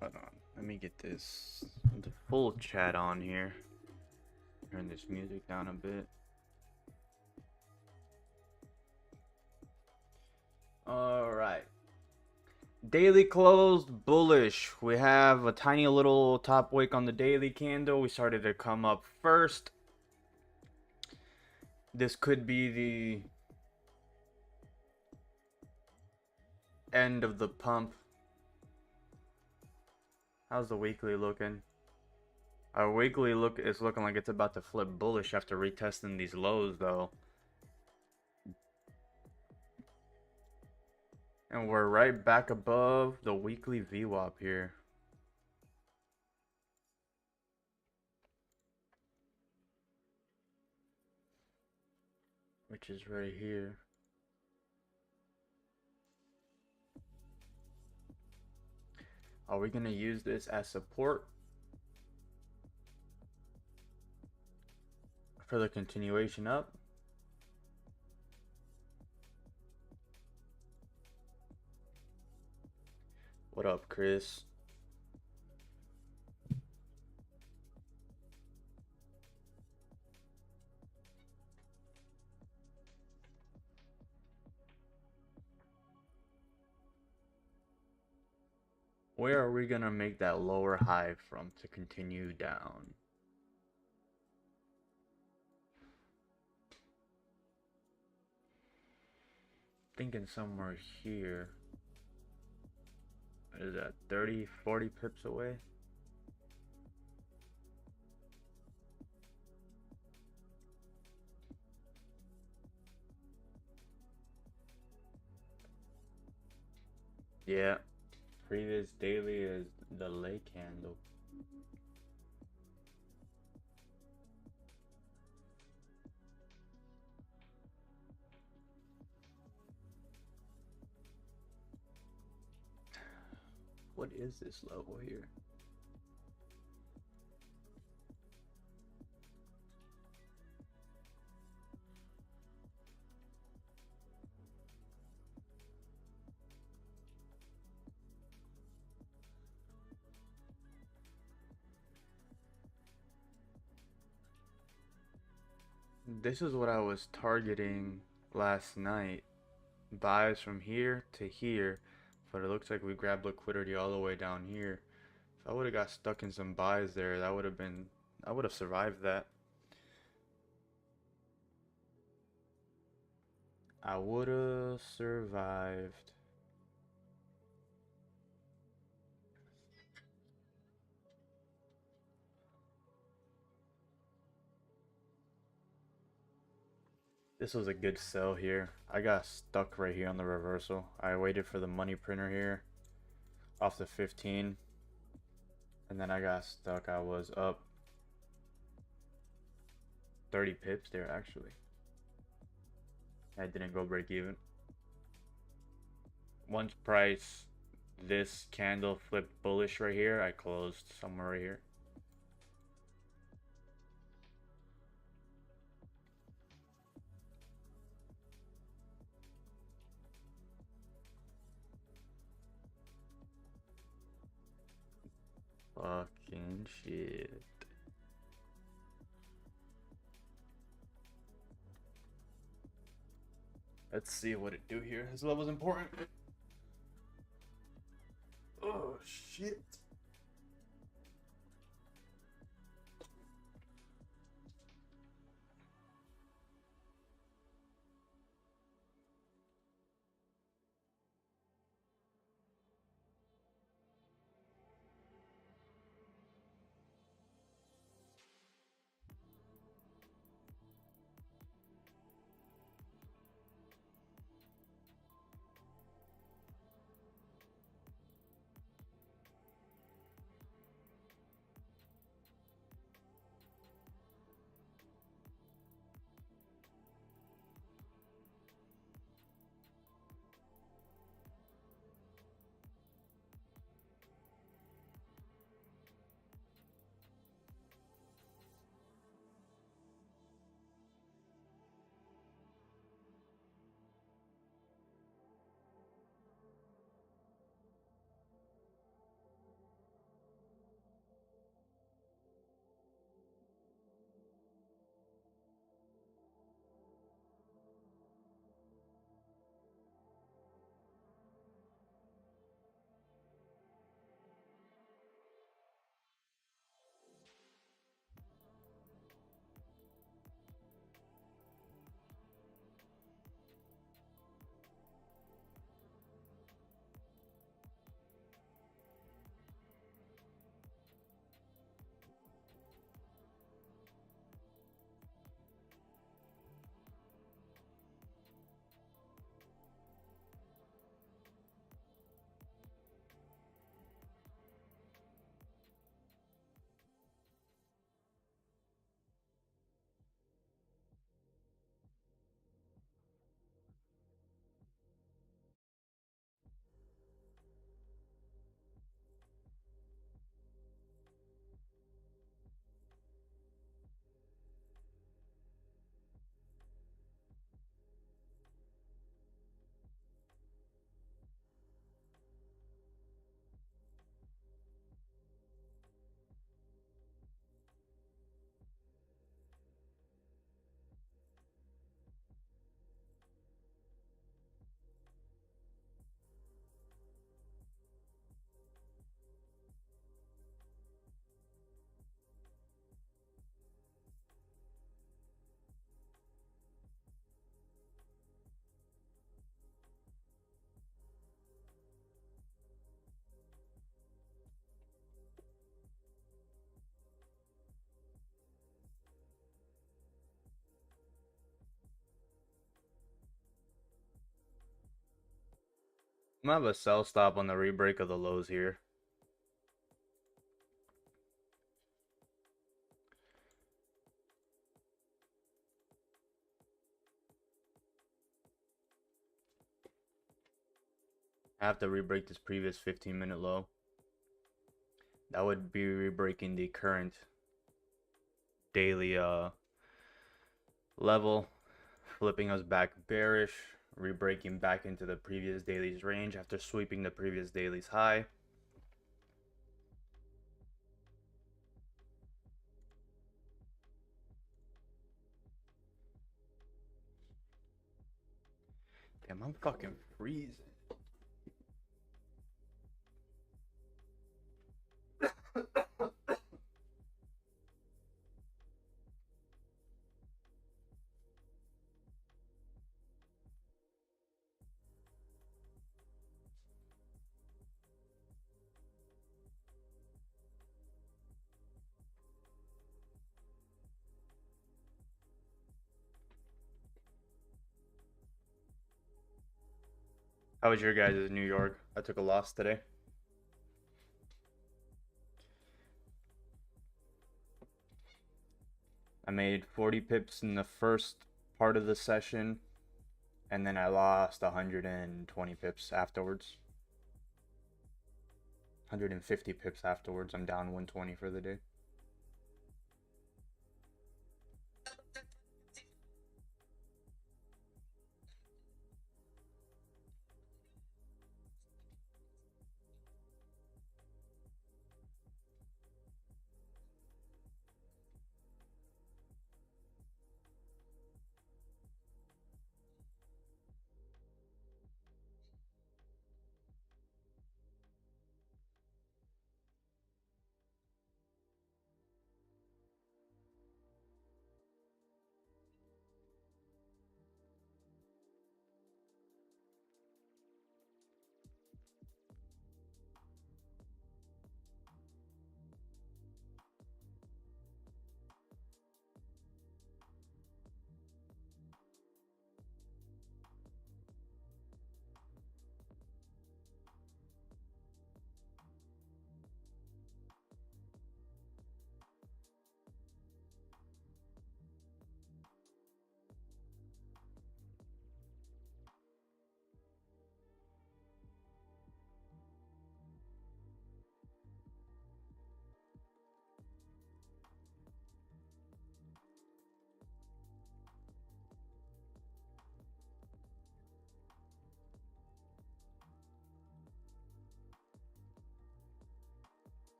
Hold on, let me get the full chat on here. Turn this music down a bit. All right. Daily closed bullish. We have a tiny little top wick on the daily candle. We started to come up first. This could be the end of the pump. How's the weekly looking? Our weekly look is looking like it's about to flip bullish after retesting these lows though. And we're right back above the weekly VWAP here. Which is right here. Are we going to use this as support for the continuation up? What up, Chris? Where are we going to make that lower high from to continue down? Thinking somewhere here. What is that, 30, 40 pips away? Yeah. Previous daily is the lay candle. What is this level here? This is what I was targeting last night. Buys from here to here. But it looks like we grabbed liquidity all the way down here. If I would have got stuck in some buys there, that would have been, I would have survived that. I would have survived. This was a good sell here. I got stuck right here on the reversal. I waited for the money printer here off the 15. And then I got stuck. I was up 30 pips there actually. I didn't go break even. Once price this candle flipped bullish right here, I closed somewhere right here. Fucking shit. Let's see what it do here. This level's important. Oh shit. I'm gonna have a sell stop on the rebreak of the lows here. I have to rebreak this previous 15-minute low. That would be rebreaking the current daily level, flipping us back bearish, rebreaking back into the previous daily's range after sweeping the previous daily's high. Damn, I'm fucking freezing. How was your guys' in New York? I took a loss today. I made 40 pips in the first part of the session, and then I lost 120 pips afterwards. 150 pips afterwards. I'm down 120 for the day.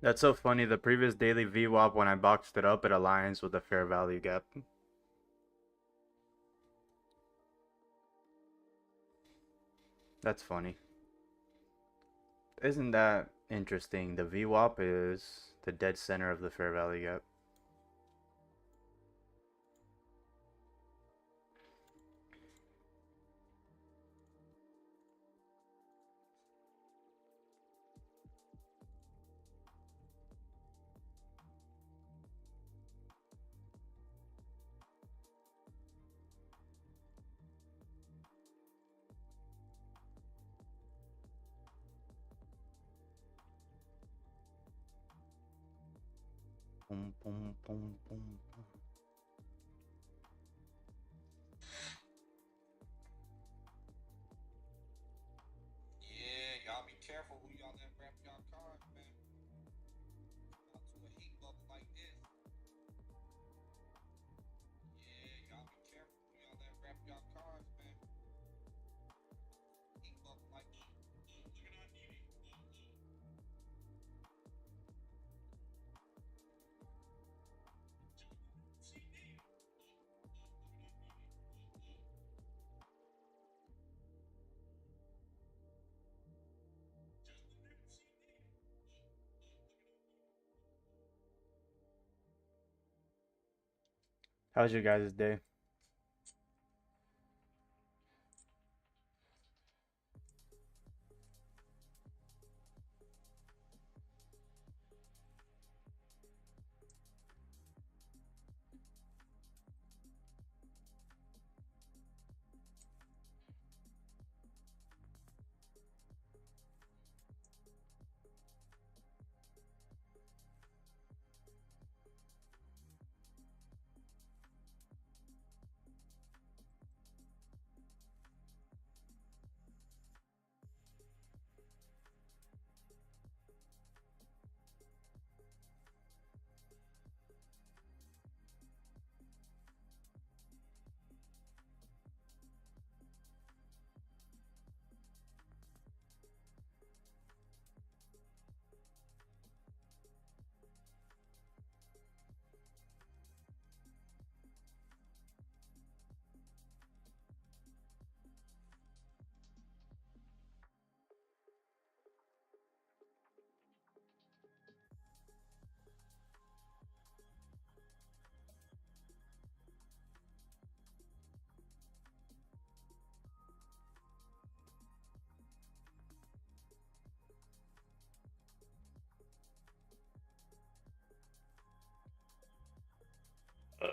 That's so funny. The previous daily VWAP, when I boxed it up, it aligns with the fair value gap. That's funny. Isn't that interesting? The VWAP is the dead center of the fair value gap. Boom, boom, boom, boom, boom. Yeah, y'all be careful who y'all let rep y'all cards, man. Not to a heat bubble like this. Yeah, y'all be careful who y'all let rep y'all cards, man. Heat bubble like this. How's your guys' day?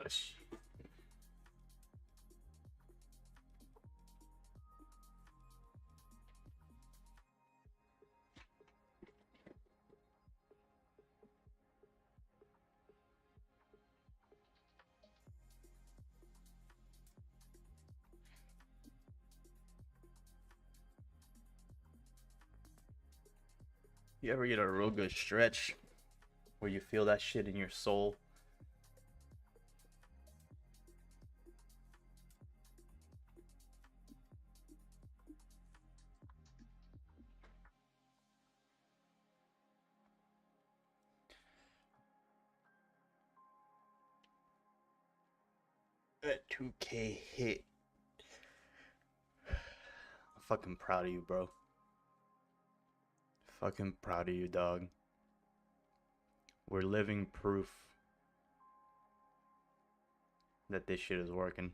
Shit. You ever get a real good stretch where you feel that shit in your soul? That 2K hit. I'm fucking proud of you, bro. Fucking proud of you, dog. We're living proof that this shit is working.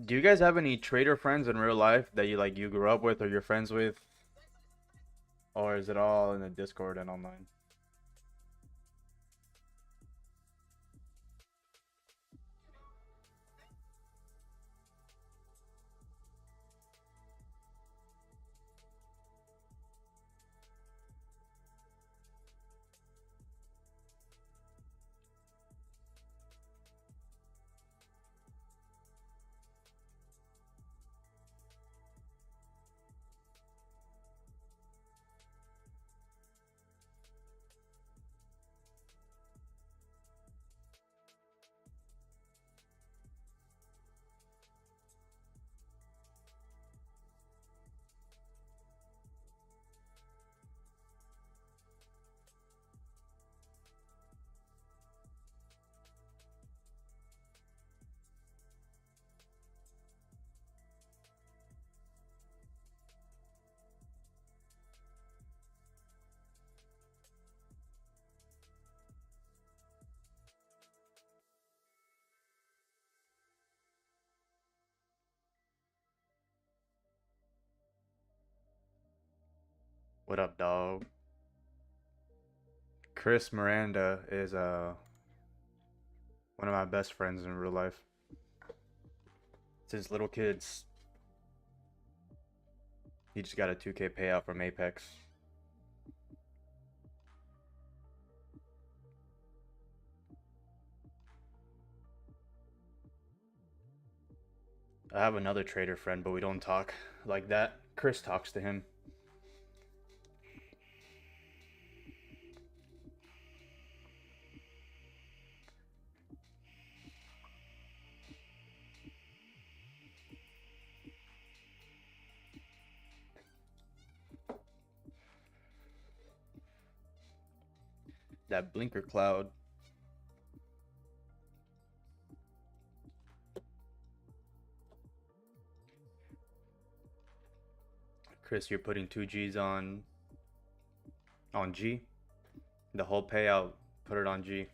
Do you guys have any trader friends in real life that you grew up with or you're friends with? Or is it all in the Discord and online? What up, dog? Chris Miranda is one of my best friends in real life. Since little kids. He just got a 2K payout from Apex. I have another trader friend, but we don't talk like that. Chris talks to him. That blinker cloud. Chris, you're putting 2Gs on G. The whole payout, put it on G.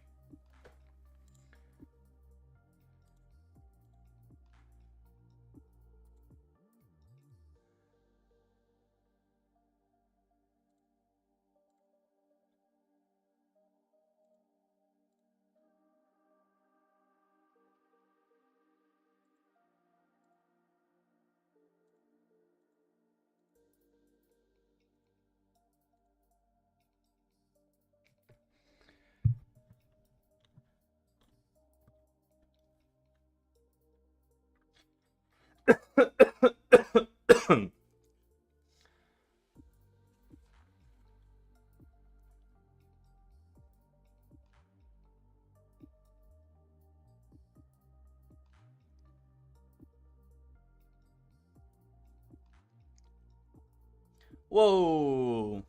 Whoa.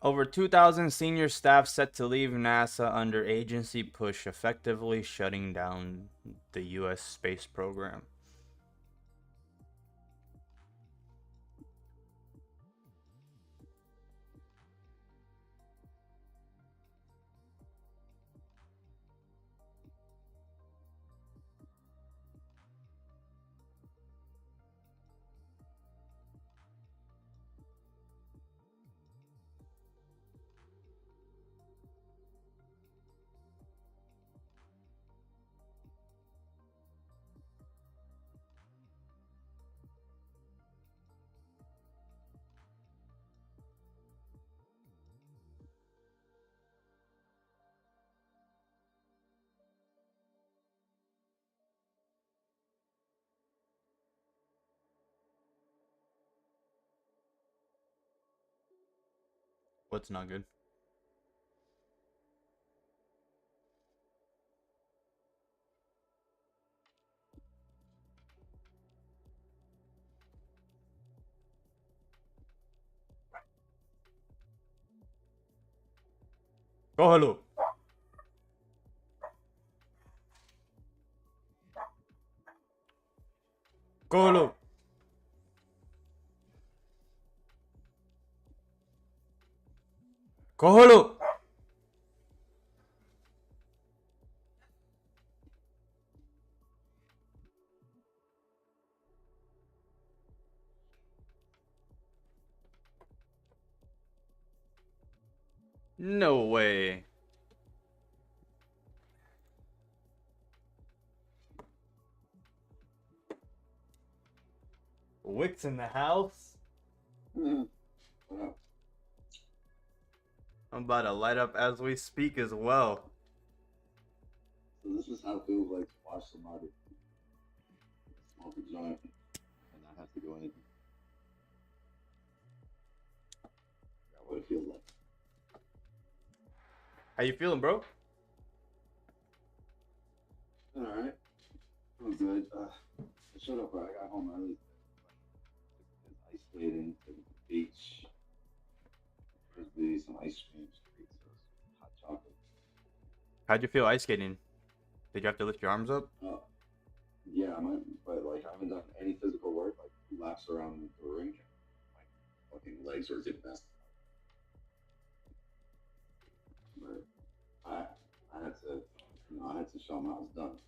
Over 2,000 senior staff set to leave NASA under agency push, effectively shutting down the U.S. space program. What's not good? Cógelo. Cógelo. Cógelo. No way. Wicks in the house. What up? I'm about to light up as we speak as well. So this is how it feels like to watch somebody smoke a joint and not have to do anything. That's what it feels like. How you feeling, bro? All right. I'm good. I showed up. I got home early. Did ice skating, to the beach, frisbee, some ice cream, treats, hot chocolate. How'd you feel ice skating? Did you have to lift your arms up? Yeah, but like I haven't done any physical work, like 2 laps around the rink. My fucking legs were getting messed up. But I had to, I had to show them I was done.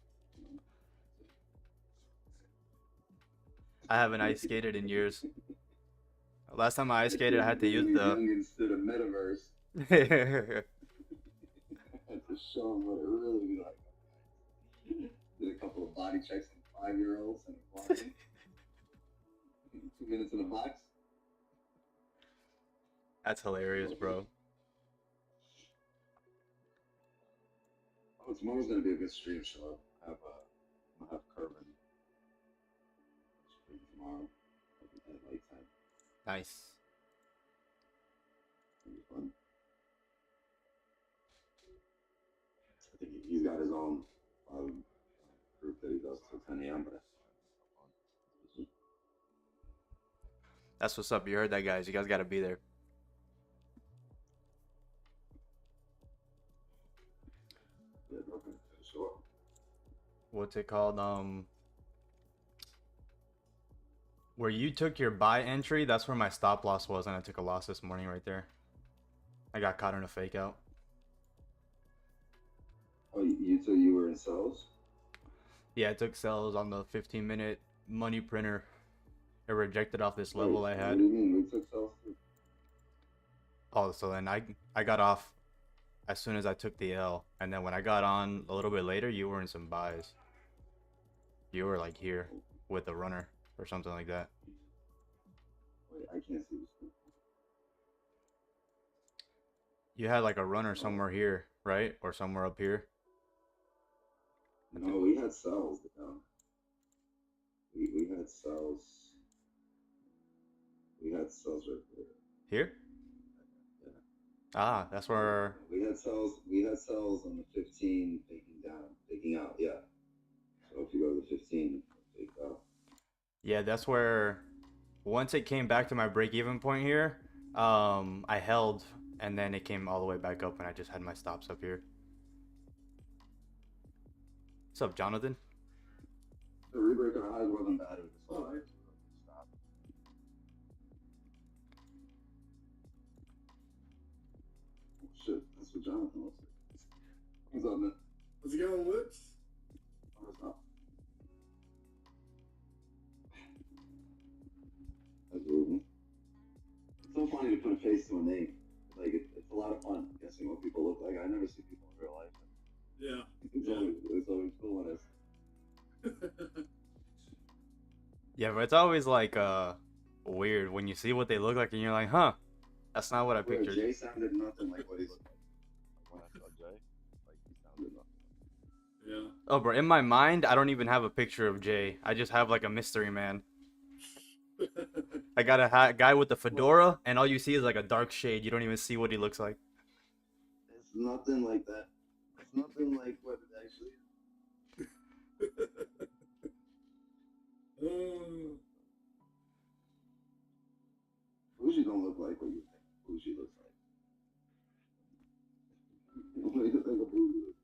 I haven't ice skated in years. Last time I ice skated, I had to use the. youngins to the metaverse. I had to show them what it really be like. Did a couple of body checks on 5-year-olds and a closet. 2 minutes in a box. That's hilarious, bro. Oh, tomorrow's gonna be a good stream show. I have Curvin stream tomorrow at late time. Nice. It'll be fun. I think he's got his own group that he does till 10 a.m. But That's what's up. You heard that, guys. You guys gotta be there. yeah, okay, sure. What's it called? Where you took your buy entry, that's where my stop loss was, and I took a loss this morning right there. I got caught in a fake out. Oh, you were in sales? Yeah, I took sells on the 15-minute money printer. It rejected off this level I had. What do you mean? We took sales too. Oh, so then I got off as soon as I took the L, and then when I got on a little bit later, you were in some buys. You were like here with a runner or something like that. Wait, I can't see this. You had like a runner somewhere here, right? Or somewhere up here. No, we had cells. We had cells. We had cells right there. Here? Yeah. Ah, that's where. We had cells. We had cells on the 15 taking out. Yeah. So if you go to the 15, take out. Yeah, that's where. Once it came back to my break-even point here, I held, and then it came all the way back up, and I just had my stops up here. What's up, Jonathan? The rebreak on highs wasn't bad. It was just all right. Stop. Oh, shit, that's what Jonathan looks like. What's up, man? How's it going, Woods? What's up? That's Ruben. It's so funny to put a face to a name. Like, it's a lot of fun guessing what people look like. I never see people in real life. Yeah. It's always cool when it's. Yeah, but it's always like weird when you see what they look like and you're like, huh, that's not what I Bro, pictured. Jay sounded nothing like what he looked like. When I saw Jay, like he sounded nothing. Yeah. Oh, bro, in my mind, I don't even have a picture of Jay. I just have like a mystery man. I got a guy with the fedora, and all you see is like a dark shade. You don't even see what he looks like. It's nothing like that. It's nothing like what it actually is. Fuji don't look like what you think Fuji looks like. He looks like a Fuji.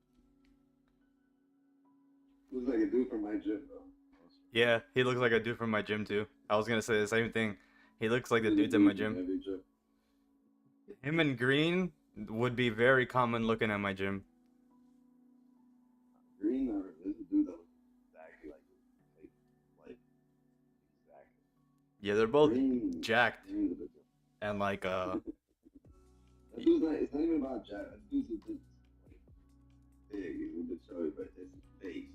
Looks like a dude from my gym, bro. Yeah, he looks like a dude from my gym too. I was gonna say the same thing. He looks like the dudes in my gym. Him and Green would be very common looking at my gym. Green or this dude that looks exactly like exactly. Yeah, they're both Green, jacked Green's a bit different. and like That's dude's not, it's not even about Jack. That dude's a bit like big. He's a bit chubby, but his face,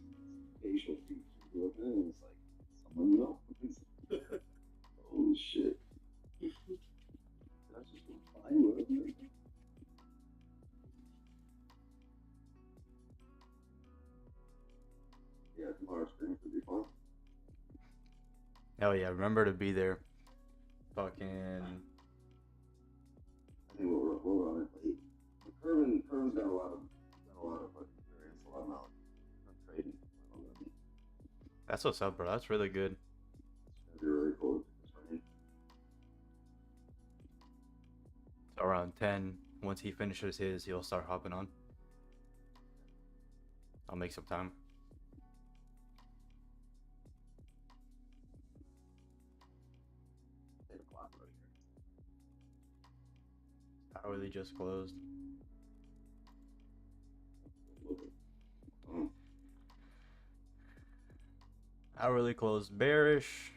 facial features, you look at him, it's like someone you know. Holy shit. That's just fine, whatever. Yeah, tomorrow's stream could be fun. Hell yeah, remember to be there. Fucking. I think we'll run it late. Kervin's got a lot of fucking experience, a lot of knowledge on trading. That's what's up, bro. That's really good. It's gonna be really cool. So around 10, once he finishes his, he'll start hopping on. I'll make some time. Hourly just closed. Hourly closed bearish.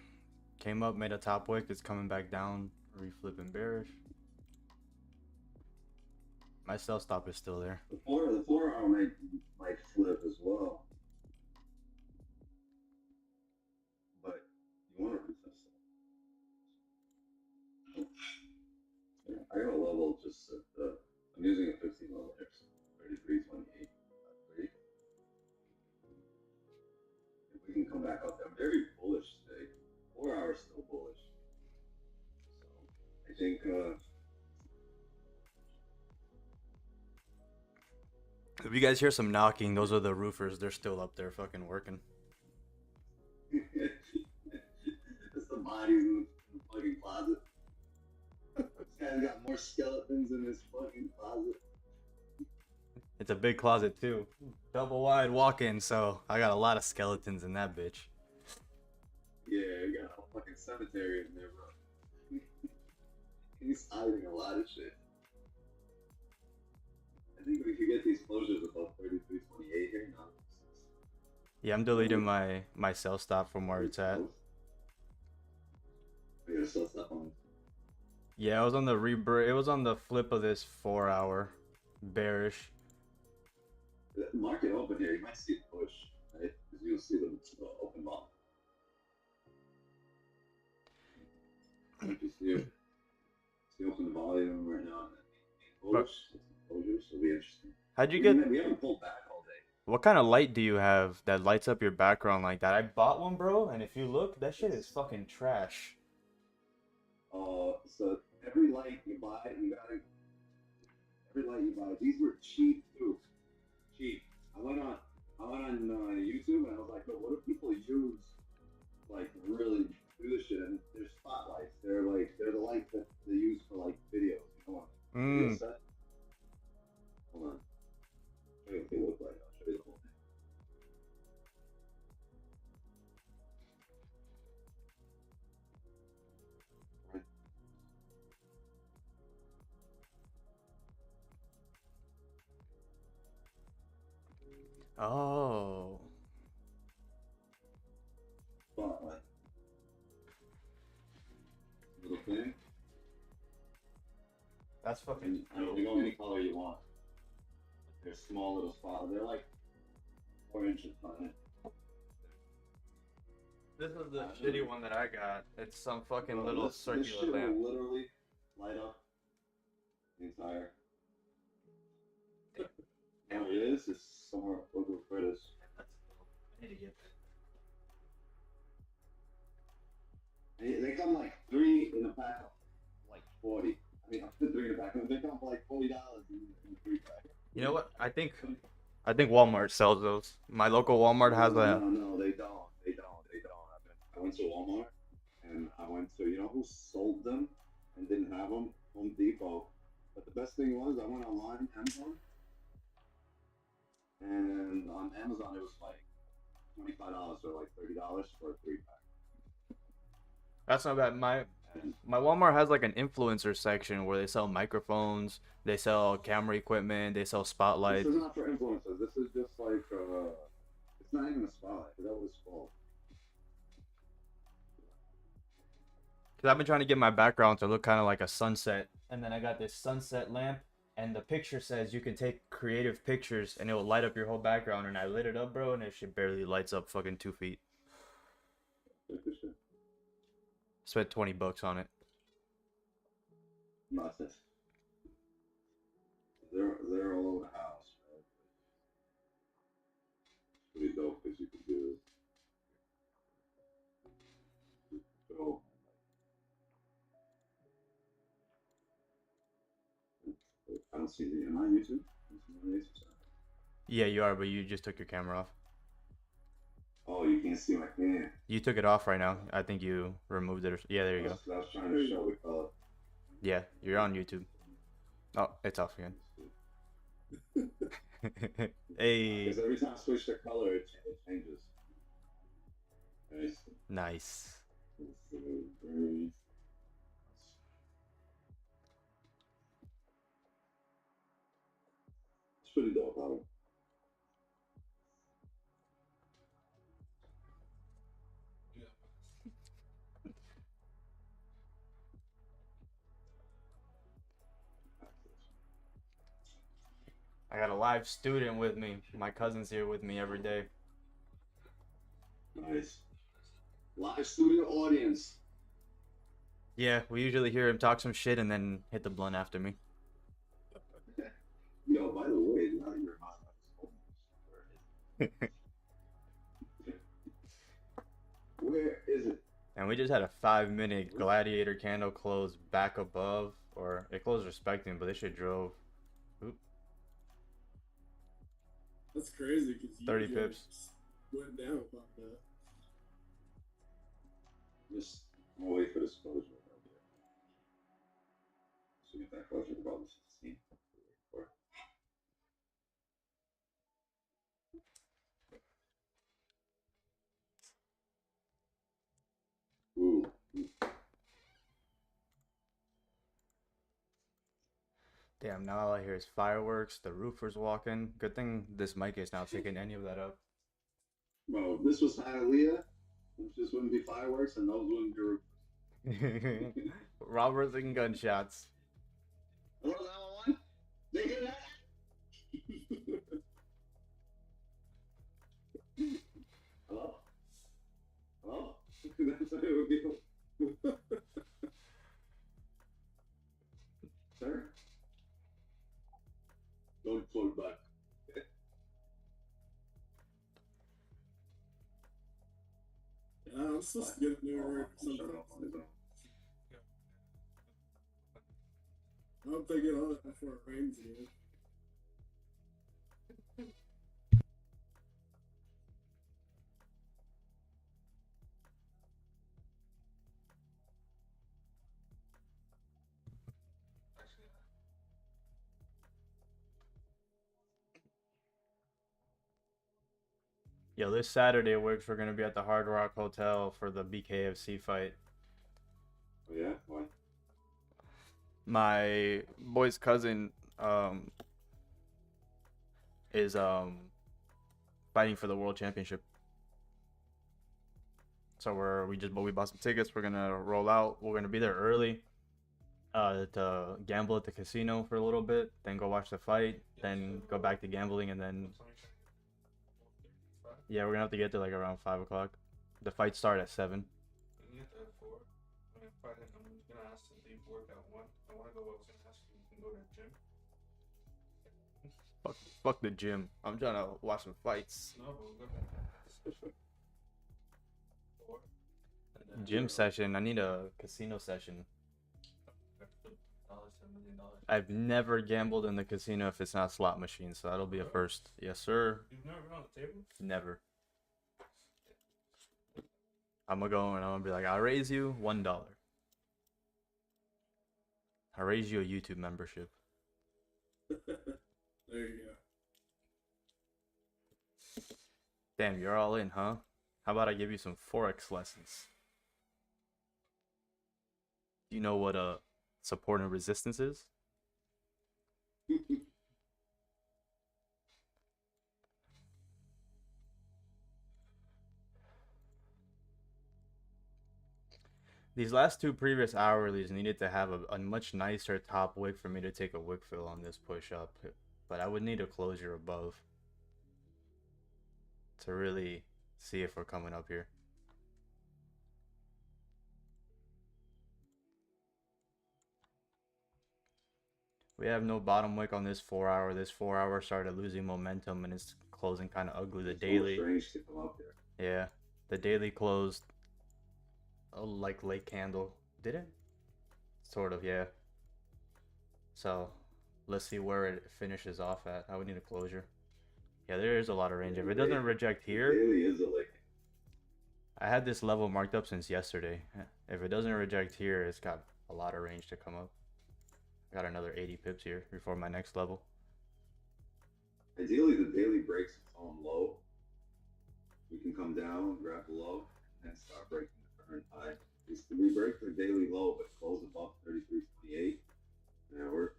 Came up, made a top wick. It's coming back down, reflipping bearish. My sell stop is still there. The 4 hour might flip as well. But you want to retest it. Yeah, I got a level just at I'm using a 15 level here, so 33.28. If we can come back up there, I'm very bullish today. 4 hours still bullish. So I think If you guys hear some knocking, those are the roofers. They're still up there fucking working. it's the bodies in the fucking closet. This guy's got more skeletons in his fucking closet. It's a big closet too. Double wide walk-in, so I got a lot of skeletons in that bitch. Yeah, you got a fucking cemetery in there, bro. He's hiding a lot of shit. I think we could get these closures above 33.28 here now. Yeah, I'm deleting my sell stop from where it's at. We gotta sell stuff on. Yeah, it was on the it was on the flip of this 4 hour bearish. The market open here, you might see it push, right? Because you'll see the open ball. If you see open volume right now, and then closures will be interesting. How'd you get? We haven't pulled back all day. What kind of light do you have that lights up your background like that? I bought one, bro, and if you look, that shit is fucking trash. So every light you buy, these were cheap too. Cheap. I went on YouTube and I was like, what do people use, like, really do this shit? And they're spotlights. They're the lights that they use for like videos. You know what? Video set. Hold on. Show you what they look like. I'll show you the whole thing. Oh. Spotlight. Little thing. That's fucking. You go any color you want. They're small little spots. They're like 4 inches on it. This is the shitty one that I got. It's some fucking little this circular shit lamp. will literally light up the entire. There it is. It's somewhere. Look where it is. I need to get They come like 3 in a pack of like 40. I mean, 3 in a pack. They come for like $40 in a 3-pack. You know what? I think Walmart sells those. My local Walmart has a. No, they don't. I went to Walmart and I went to, you know who sold them and didn't have them? Home Depot. But the best thing was I went online, Amazon, and on Amazon it was like $25 or like $30 for a 3-pack. That's not bad. My Walmart has like an influencer section where they sell microphones, they sell camera equipment, they sell spotlights. This is not for influencers. This is just like it's not even a spotlight. That was called. Cause I've been trying to get my background to look kind of like a sunset, and then I got this sunset lamp and the picture says you can take creative pictures and it will light up your whole background. And I lit it up, bro, and it shit barely lights up fucking 2 feet. Spent $20 on it. Nonsense. They're all over the house, right? It's pretty dope because you can do go. I don't see the. Am I on YouTube? Yeah, you are, but you just took your camera off. Oh, you can't see my hand. You took it off right now. I think you removed it. Yeah, there you go. I was trying to show the color. Yeah, you're on YouTube. Oh, it's off again. Hey. Because every time I switch the color, it changes. Nice. Nice. Very. It's pretty dope, Robert. I got a live student with me. My cousin's here with me every day. Nice. Live studio audience. Yeah, we usually hear him talk some shit and then hit the blunt after me. Yo, by the way, now that you're on, where is it? And we just had a 5-minute gladiator candle close back above, or it closed respecting, but this shit drove. Oop. That's crazy because 30 pips. Went down about that. Just I'll wait for this closure. So get that closure about the 16th. Ooh. Damn, now all I hear is fireworks, the roofer's walking. Good thing this mic is now taking any of that up. Bro, if this was Hialeah, this wouldn't be fireworks and those wouldn't be roofers. Robbers and gunshots. Hello, 911? They hear that? Hello? Hello? That's what it would be. Sir? Don't fall back. I'm supposed to get there or something. I'm thinking on it before it rains again. Yo, this Saturday we're gonna be at the Hard Rock Hotel for the BKFC fight. Oh yeah? Why? My boy's cousin is fighting for the world championship. So we bought some tickets. We're gonna roll out. We're gonna be there early to gamble at the casino for a little bit, then go watch the fight, then go back to gambling, and then yeah, we're gonna have to get there like around 5 o'clock. The fight start at 7. We can get there at 4. I mean, Friday, I'm gonna ask to leave work at 1. I wanna go. I was gonna ask if you can go to the gym. Fuck the gym. I'm trying to watch some fights. No, but we'll go to 4. And then Gym session. I need a casino session. $10 million. I've never gambled in the casino if it's not slot machines, so that'll be a first. Yes, sir. You've never been on the table? Never. I'm gonna go and I'm gonna be like, I'll raise you $1. I'll raise you a YouTube membership. There you go. Damn, you're all in, huh? How about I give you some Forex lessons? Do you know what support and resistance is? These last two previous hourlies needed to have a much nicer top wick for me to take a wick fill on this push up. But I would need a closure above to really see if we're coming up here. We have no bottom wick on this 4 hour. This 4 hour started losing momentum and it's closing kind of ugly. The daily, strange to come up there. yeah, the daily closed like late candle. Did it? Sort of, yeah. So let's see where it finishes off at. I would need a closure. Yeah, there is a lot of range. If it doesn't reject here, Daily is a lick. I had this level marked up since yesterday. If it doesn't reject here, it's got a lot of range to come up. I got another 80 pips here before my next level. Ideally, the daily breaks its own low. We can come down, grab the low, and then start breaking the current high. We break the daily low, but close above 33.28. Yeah, we're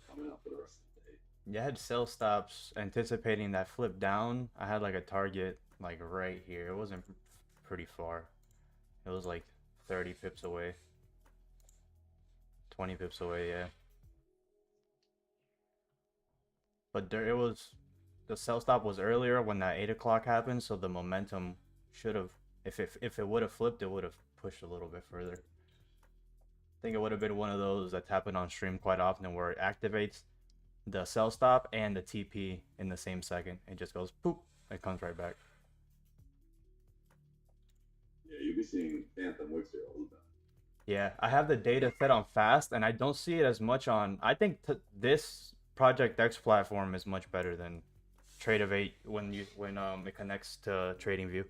coming up for the rest of the day. Yeah, I had sell stops anticipating that flip down. I had like a target like right here. It wasn't pretty far. It was like 30 pips away. 20 pips away, yeah. But there it was, the sell stop was earlier when that 8 o'clock happened, so the momentum should have, if it would have flipped, it would have pushed a little bit further. I think it would have been one of those that's happened on stream quite often where it activates the sell stop and the TP in the same second. It just goes poop, it comes right back. Yeah, you'll be seeing Phantom Wicks here all the time. Yeah, I have the data set on fast, and I don't see it as much on. I think this Project X platform is much better than Trade of 8 when it connects to TradingView.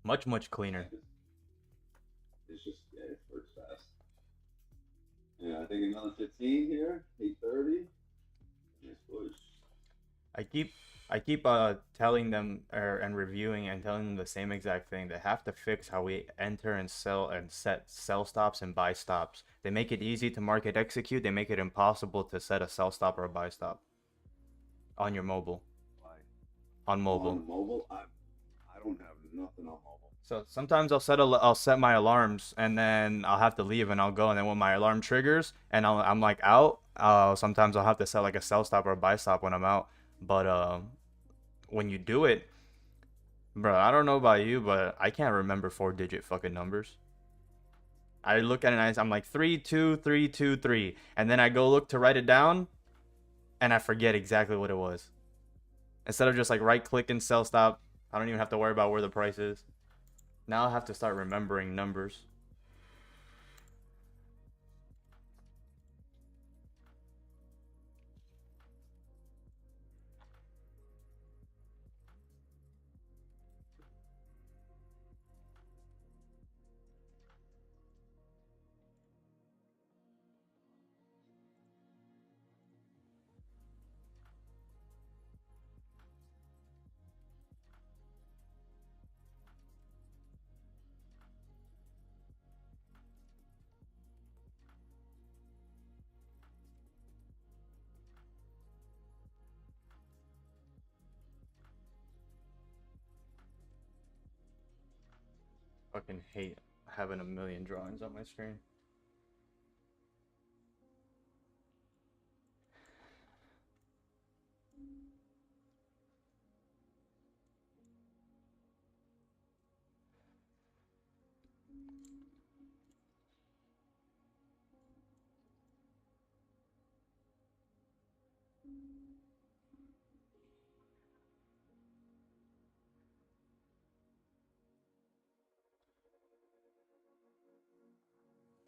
Much cleaner. It's just, yeah, it works fast. Yeah, I think another 15 here, 8:30. Nice push. I keep telling them and reviewing and telling them the same exact thing. They have to fix how we enter and sell and set sell stops and buy stops. They make it easy to market execute. They make it impossible to set a sell stop or a buy stop on your mobile. Why? On mobile. On mobile, I don't have nothing on mobile. So sometimes I'll set my alarms and then I'll have to leave and I'll go, and then when my alarm triggers and I'm like out, sometimes I'll have to set like a sell stop or a buy stop when I'm out. But when you do it, bro, I don't know about you, but I can't remember 4-digit fucking numbers. I look at it and I'm like 32323, and then I go look to write it down, and I forget exactly what it was. Instead of just like right click and sell stop, I don't even have to worry about where the price is. Now I have to start remembering numbers. Fucking hate having a million drawings on my screen.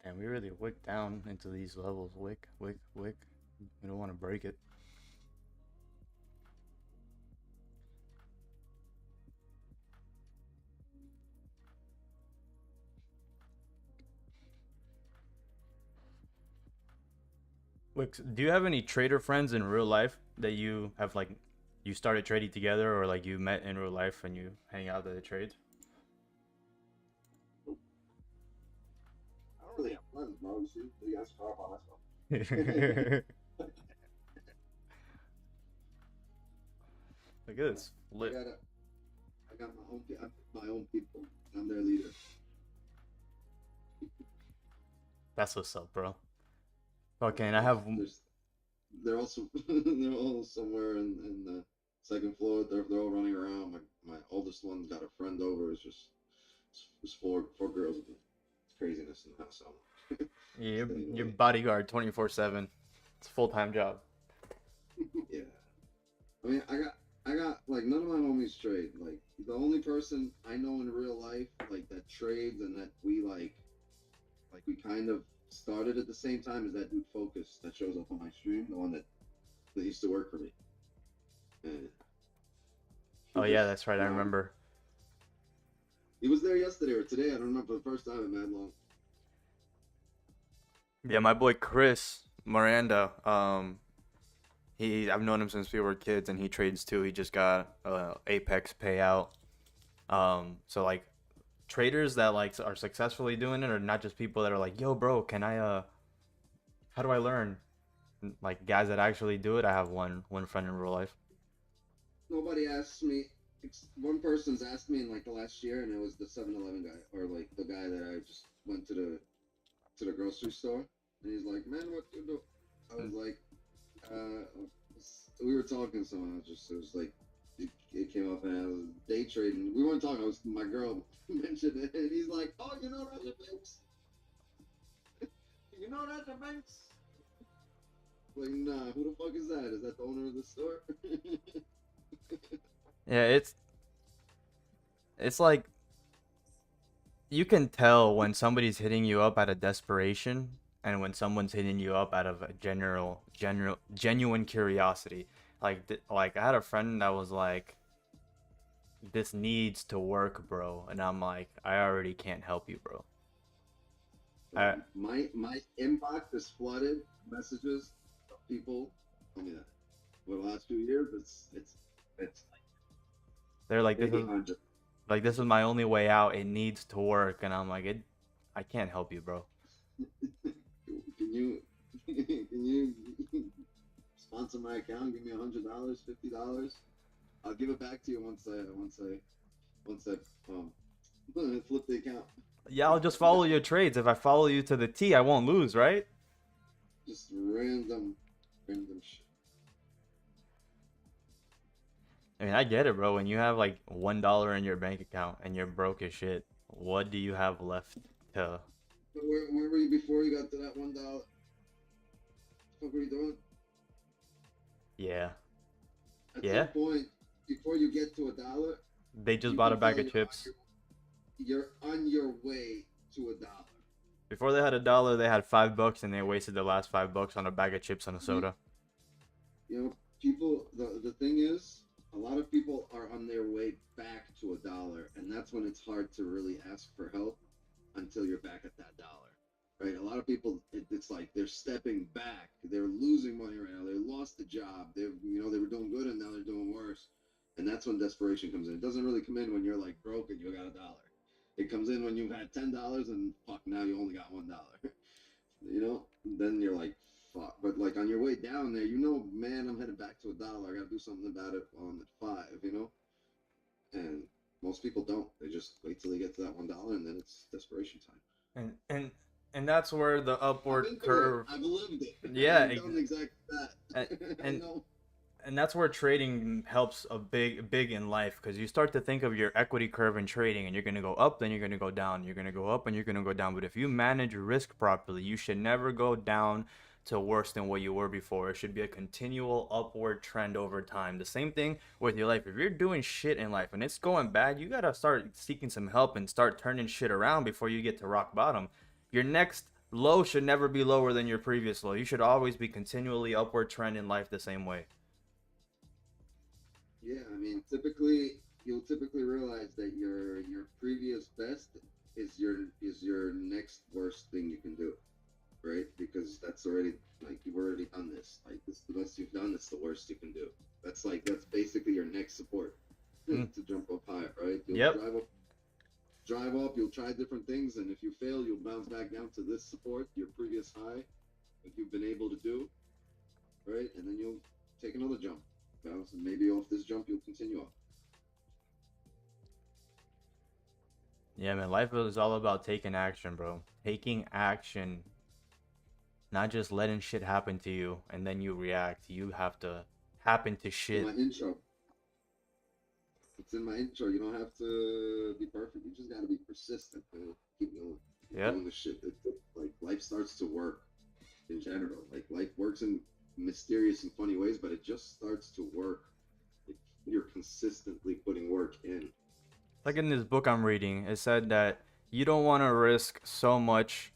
And we really wick down into these levels. Wick. We don't want to break it. Wicks, do you have any trader friends in real life that you have, like, you started trading together, or like you met in real life and you hang out at the trades? I don't really have friends, bro. You see, you guys talk about myself. Look at this. I got my own people. I'm their leader. That's what's up, bro. Okay, and I have They're also they're all somewhere in the second floor. They're all running around. My oldest one got a friend over. It's four girls. It's craziness in the house. So your bodyguard 24/7. It's a full-time job. yeah. I mean, I got like none of my homies trade. Like the only person I know in real life like that trades and that we kind of started at the same time is that dude Focus that shows up on my stream, the one that used to work for me. And Oh yeah, that's right. I remember. He was there yesterday or today. I don't remember the first time in mad long. Yeah, my boy Chris Miranda. I've known him since we were kids, and he trades too. He just got Apex payout. So like traders that like are successfully doing it, or not just people that are like, yo, bro, can I how do I learn? Like guys that actually do it. I have one friend in real life. Nobody asks me. One person's asked me in like the last year, and it was the 7-Eleven guy, or like the guy that I just went to the grocery store, and he's like, "Man, what you do?" I was like, we were talking, so it was like, it came up, and I was day trading. We weren't talking. My girl mentioned it, and he's like, "Oh, you know that banks? You know that the banks?" Like, nah, who the fuck is that? Is that the owner of the store? Yeah, it's like you can tell when somebody's hitting you up out of desperation and when someone's hitting you up out of a genuine curiosity. Like I had a friend that was like, this needs to work, bro, and I'm like, I already can't help you, bro. My inbox is flooded messages of people. I mean, for the last few years, it's They're like, maybe 100. this is my only way out. It needs to work, and I'm like, I can't help you, bro. Can you can you sponsor my account? Give me $100, $50. I'll give it back to you once I flip the account. Yeah, I'll just follow your trades. If I follow you to the T, I won't lose, right? Just random shit. I mean, I get it, bro. When you have like $1 in your bank account and you're broke as shit, what do you have left to? Where were you before you got to that $1? What were you doing? Yeah. At Yeah. some point, before you get to $1, They just bought a bag of chips. You're on your way to $1. Before they had $1, they had $5, and they wasted the last $5 on a bag of chips and a soda. You know, people. The thing is, a lot of people are on their way back to $1, and that's when it's hard to really ask for help until you're back at that dollar. Right? A lot of people, it's like they're stepping back. They're losing money right now. They lost the job. They were doing good, and now they're doing worse. And that's when desperation comes in. It doesn't really come in when you're like broke and you got $1. It comes in when you've had $10 and fuck, now you only got $1. Then you're like, fuck. But like on your way down there, man, I'm headed back to $1. I gotta do something about it while I'm at 5. And most people don't. They just wait till they get to that $1, and then it's desperation time. And that's where the upward curve. I've lived it. Yeah, I've done exactly that. And I know. And that's where trading helps a big in life, because you start to think of your equity curve in trading, and you're going to go up, then you're going to go down, you're going to go up, and you're going to go down. But if you manage risk properly, you should never go down to worse than what you were before. It should be a continual upward trend over time. The same thing with your life. If you're doing shit in life and it's going bad, you got to start seeking some help and start turning shit around before you get to rock bottom. Your next low should never be lower than your previous low. You should always be continually upward trend in life the same way. Yeah, I mean, you'll typically realize that your previous best is your next worst thing you can do, right? Because that's already like you've already done this. Like this is the best you've done. It's the worst you can do. That's basically your next support to jump up higher, right? You'll drive up. You'll try different things, and if you fail, you'll bounce back down to this support, your previous high, that you've been able to do, right? And then you'll take another jump. Bounce, and maybe off this jump you'll continue up. Yeah, man, life is all about taking action, bro. Taking action not just letting shit happen to you and then you react. You have to happen to In shit. my intro. It's in my intro. You don't have to be perfect. You just got to be persistent, man. Keep going. Keep Yep. doing the shit. Like life starts to work in general. Like life works in mysterious and funny ways, but it just starts to work if you're consistently putting work in. Like in this book I'm reading, it said that you don't want to risk so much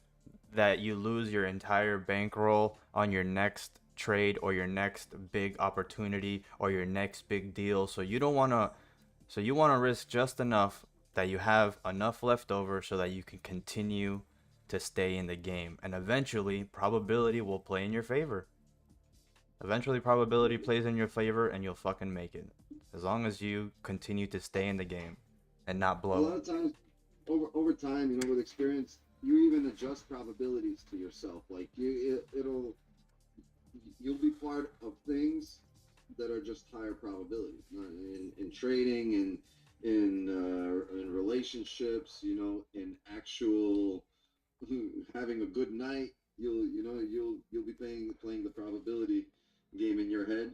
that you lose your entire bankroll on your next trade or your next big opportunity or your next big deal. So you want to risk just enough that you have enough left over so that you can continue to stay in the game. And eventually probability will play in your favor. Eventually probability plays in your favor and you'll fucking make it. As long as you continue to stay in the game and not A lot blow. of times, over time, you know, with experience, you even adjust probabilities to yourself. Like you'll be part of things that are just higher probabilities in trading and in relationships. You know, in actual having a good night, you'll be playing the probability game in your head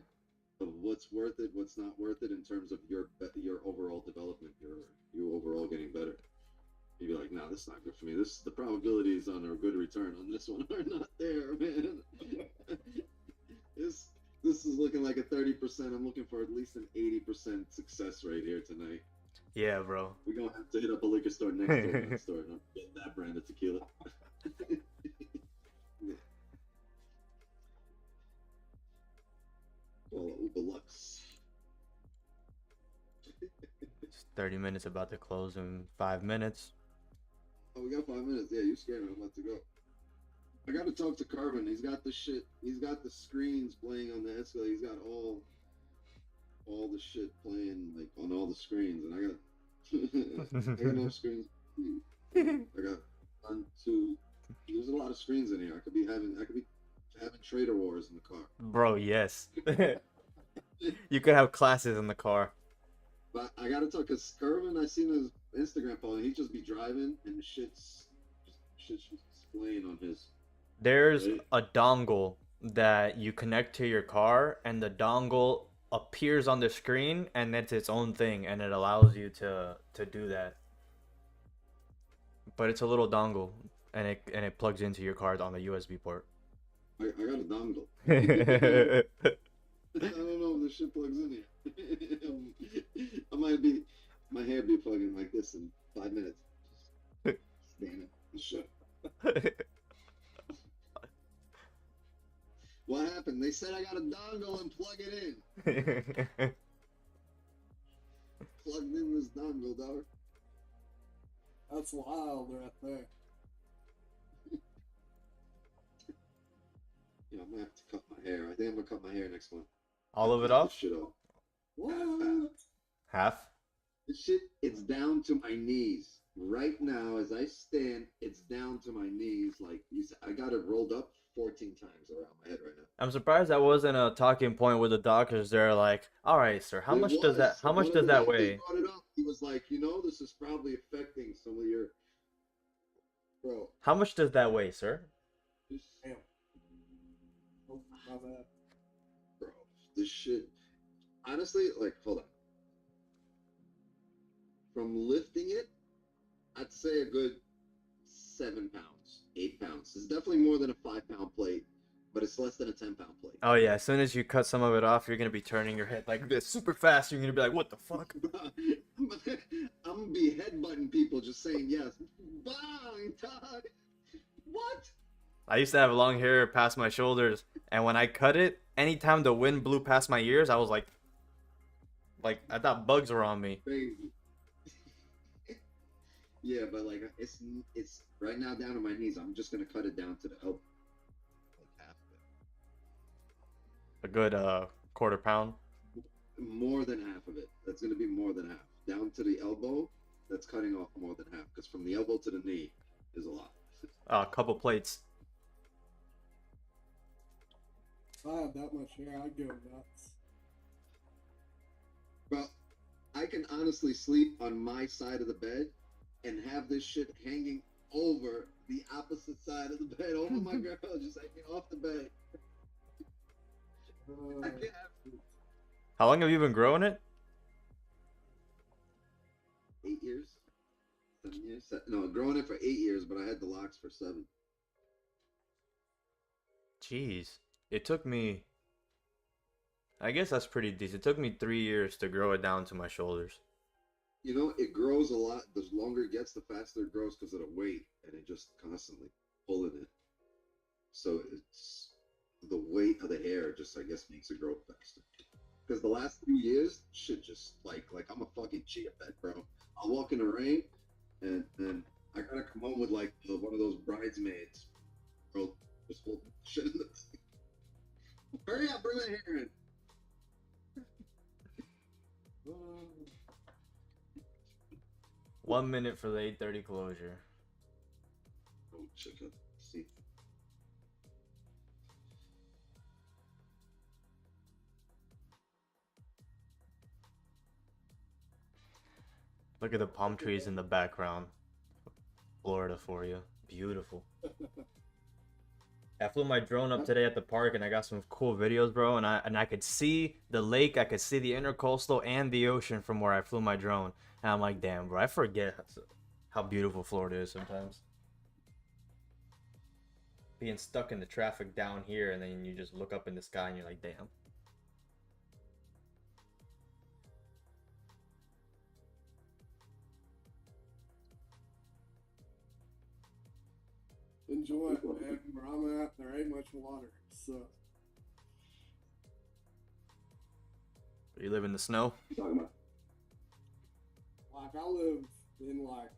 of what's worth it, what's not worth it in terms of your overall development, you overall getting better. You'd be like, nah, this is not good for me. The probabilities on a good return on this one are not there, man. This is looking like a 30%. I'm looking for at least an 80% success rate here tonight. Yeah, bro. We're gonna have to hit up a liquor store next door and get that brand of tequila. Well, Lux. It's 30 minutes about to close in 5 minutes. Oh, we got 5 minutes. Yeah, you scared me. I'm about to go. I got to talk to Carbon. He's got the shit. He's got the screens playing on the escalator. He's got all the shit playing like on all the screens, and I got enough screens. I got 1, 2. There's a lot of screens in here. I could be having Trader Wars in the car. Bro, yes. You could have classes in the car. But I gotta talk, cause Curvin, I seen his Instagram post. He'd just be driving and the shit's just displaying on his. There's Right? a dongle that you connect to your car, and the dongle appears on the screen, and it's its own thing, and it allows you to do that. But it's a little dongle, and it plugs into your card on the USB port. I got a dongle. I don't know if this shit plugs in here. My hair be fucking like this in 5 minutes. Just stand it. Shut. What happened? They said I got a dongle and plug it in. Plugged in this dongle, dog. That's wild right there. Yeah, I'm gonna have to cut my hair. I think I'm gonna cut my hair next month. All of it Cut off? this shit off. What? Half? This shit, it's down to my knees. Right now, as I stand, it's down to my knees. Like you said, I got it rolled up 14 times around my head right now. I'm surprised that wasn't a talking point with the doctors. They're like, "All right, sir, how much does that One of the weigh?" doctors brought it up. He was like, this is probably affecting some of your. Bro, How much does that weigh, sir? this, Damn. Oh, my bad. bro, this shit. Honestly, like, hold on. From lifting it, I'd say a good 7 pounds, 8 pounds. It's definitely more than a 5-pound plate, but it's less than a 10-pound plate. Oh yeah, as soon as you cut some of it off, you're gonna be turning your head like this super fast. You're gonna be like, "What the fuck?" I'm gonna be headbutting people just saying yes. Bang, Todd. What? I used to have long hair past my shoulders, and when I cut it, anytime the wind blew past my ears, I was like I thought bugs were on me. Crazy. Yeah, but like it's right now down to my knees. I'm just gonna cut it down to the elbow, like half of A good quarter pound. it. More than half of it. That's gonna be more than half. Down to the elbow, that's cutting off more than half. Because from the elbow to the knee is a lot. A couple plates. If I had that much hair, I'd go nuts. Well, I can honestly sleep on my side of the bed and have this shit hanging over the opposite side of the bed, over my girl, just like off the bed. I can't have How long have you been growing it? 8 years, 7 years. No, growing it for 8 years, but I had the locks for 7. Jeez. It took me, I guess that's pretty decent. It took me 3 years to grow it down to my shoulders. You know, it grows a lot. The longer it gets, the faster it grows because of the weight, and it just constantly pulling it. So it's the weight of the hair just, I guess, makes it grow faster. Because the last 2 years, shit just like I'm a fucking chia pet, bro. I'll walk in the rain, and I gotta come home with like one of those bridesmaids. Bro, just holding shit in the hurry up, bring my hair in. 1 minute for the 8:30 closure. Oh, check out. See. Look at the palm trees in the background. Florida for you. Beautiful. I flew my drone up today at the park and I got some cool videos, bro. And I could see the lake, I could see the intercoastal and the ocean from where I flew my drone. And I'm like, damn, bro, I forget how beautiful Florida is sometimes. Being stuck in the traffic down here and then you just look up in the sky and you're like, damn. Enjoy it, man. Where I'm at, there ain't much water, so. You live in the snow? What you talking about? Like, I live in, like,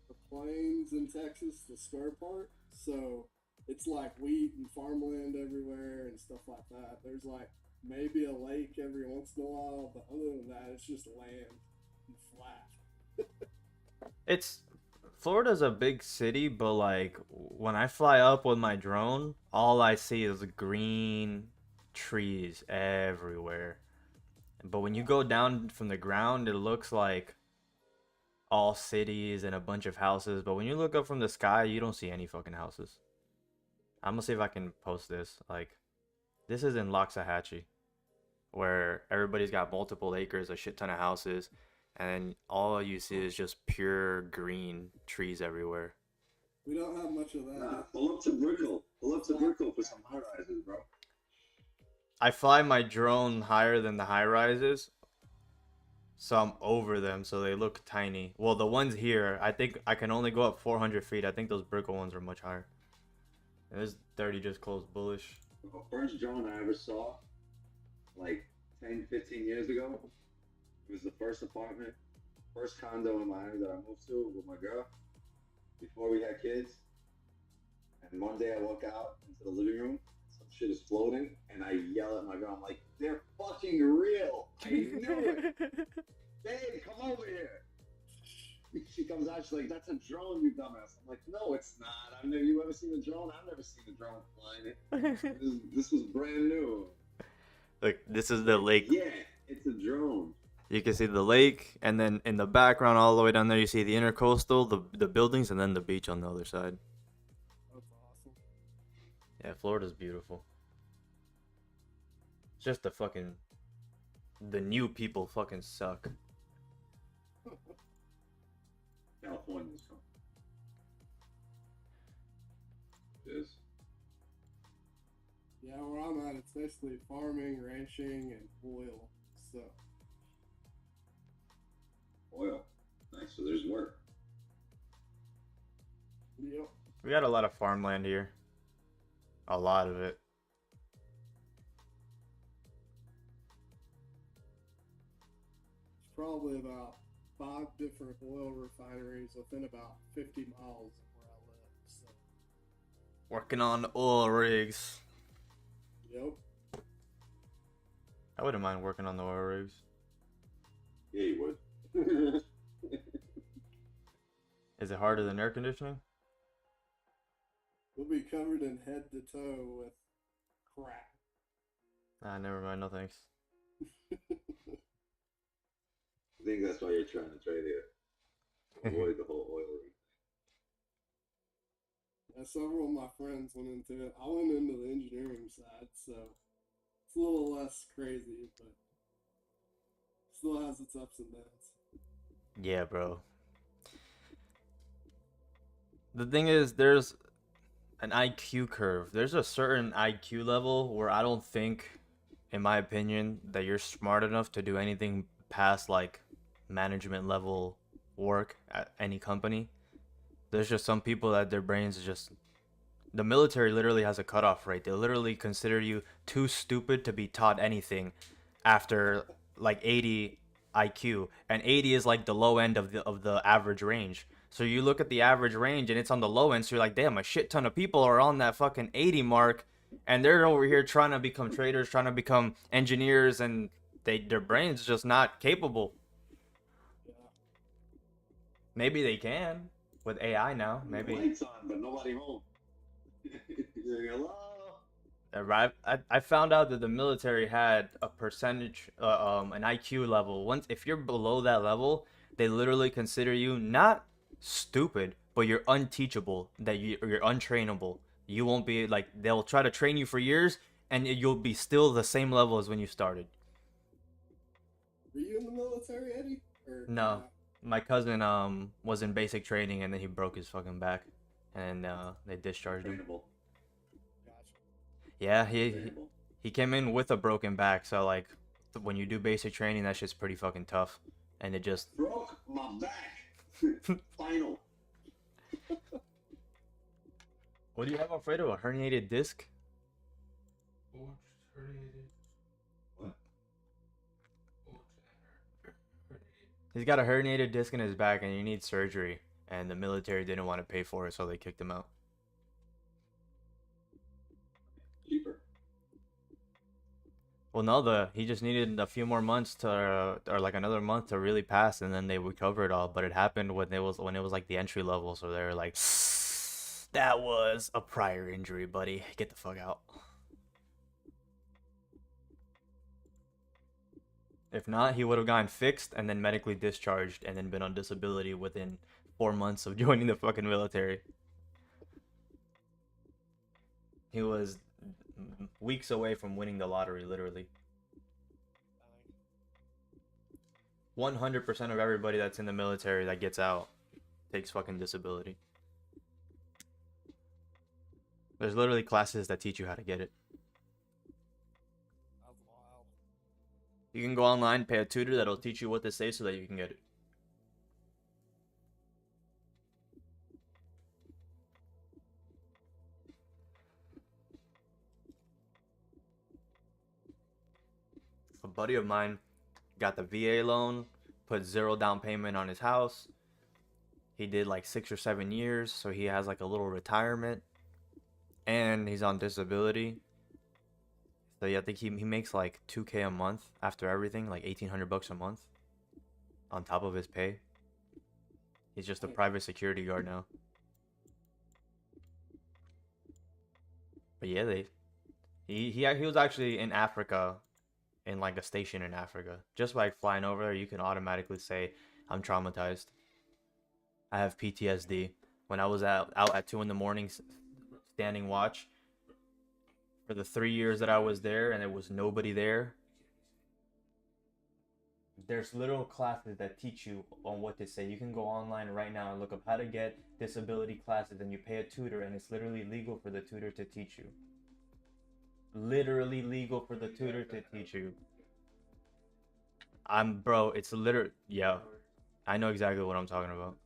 the plains in Texas, the spur part, so it's like wheat and farmland everywhere and stuff like that. There's, like, maybe a lake every once in a while, but other than that, it's just land and flat. Florida's a big city, but like when I fly up with my drone, all I see is green trees everywhere. But when you go down from the ground, it looks like all cities and a bunch of houses. But when you look up from the sky, you don't see any fucking houses. I'm gonna see if I can post this. Like, this is in Loxahatchee, where everybody's got multiple acres, a shit ton of houses, and all you see is just pure green trees everywhere. We don't have much of that. Nah, pull up to Brickell. Pull up to Brickell for some high rises, bro. I fly my drone higher than the high rises, so I'm over them, so they look tiny. Well, the ones here, I think I can only go up 400 feet. I think those Brickell ones are much higher. And this 30 just closed bullish. The first drone I ever saw, like 10, 15 years ago, it was the first apartment, first condo in Miami that I moved to with my girl before we had kids. And one day I walk out into the living room, some shit is floating, and I yell at my girl, I'm like, they're fucking real. I knew it. Babe, come over here. She comes out, she's like, that's a drone, you dumbass. I'm like, no, it's not. You ever seen a drone? I've never seen a drone flying. This was brand new. Look, this is the lake. Yeah, it's a drone. You can see the lake, and then in the background, all the way down there, you see the intercoastal, the buildings, and then the beach on the other side. That's awesome. Yeah, Florida's beautiful. It's just the new people fucking suck. California's coming. It is. Yeah, where I'm at, it's basically farming, ranching, and oil. So. Oil. Nice, so there's work. Yep. We got a lot of farmland here. A lot of it. It's probably about 5 different oil refineries within about 50 miles of where I live. So. Working on oil rigs. Yep. I wouldn't mind working on the oil rigs. Yeah, you would. Is it harder than air conditioning? We'll be covered in head to toe with crap. Ah, never mind. No thanks. I think that's why you're trying to trade it. Avoid the whole oil rig. several of my friends went into it. I went into the engineering side, so it's a little less crazy, but still has its ups and downs. Yeah, bro. The thing is, there's an IQ curve. There's a certain IQ level where I don't think, in my opinion, that you're smart enough to do anything past like management level work at any company. There's just some people that their brains is just, the military literally has a cutoff rate. They literally consider you too stupid to be taught anything after like 80 IQ, and 80 is like the low end of the average range. So you look at the average range and it's on the low end, so you're like, damn, a shit ton of people are on that fucking 80 mark, and they're over here trying to become traders, trying to become engineers, and their brains just not capable. Yeah. Maybe they can with AI now. The Maybe. lights on, but nobody home. You're like, hello. I found out that the military had a percentage, an IQ level. Once if you're below that level, they literally consider you not stupid, but you're unteachable. That you're untrainable. You won't be like, they'll try to train you for years, and you'll be still the same level as when you started. Were you in the military, Eddie? Or No, my cousin was in basic training, and then he broke his fucking back, and they discharged him. Trainable. Gotcha. Yeah, Trainable. he came in with a broken back, so like when you do basic training, that shit's pretty fucking tough, and it just Broke my back. Final. What do you have, Alfredo? A herniated disc? What? He's got a herniated disc in his back, and he needs surgery, and the military didn't want to pay for it, so they kicked him out. Cheaper. Well, no, he just needed a few more months to, or like another month to really pass, and then they recover it all. But it happened when it was like the entry level, so they were like, that was a prior injury, buddy. Get the fuck out. If not, he would have gotten fixed and then medically discharged and then been on disability within 4 months of joining the fucking military. He was weeks away from winning the lottery, literally. 100% of everybody that's in the military that gets out takes fucking disability. There's literally classes that teach you how to get it. That's wild. You can go online, pay a tutor that'll teach you what to say so that you can get it. A buddy of mine got the VA loan, put 0 down payment on his house. He did like 6 or 7 years, so he has like a little retirement, and he's on disability. So yeah, I think he makes like 2K a month after everything, like $1,800 a month on top of his pay. He's just a private security guard now. But yeah, he was actually in Africa, in like a station in Africa. Just like flying over there, you can automatically say, I'm traumatized. I have PTSD. When I was out at 2 in the morning standing watch for the 3 years that I was there and there was nobody there, there's little classes that teach you on what to say. You can go online right now and look up how to get disability classes, and you pay a tutor, and it's literally legal for the tutor to teach you. Literally legal for the tutor to teach you. Bro, it's literally, yeah. I know exactly what I'm talking about.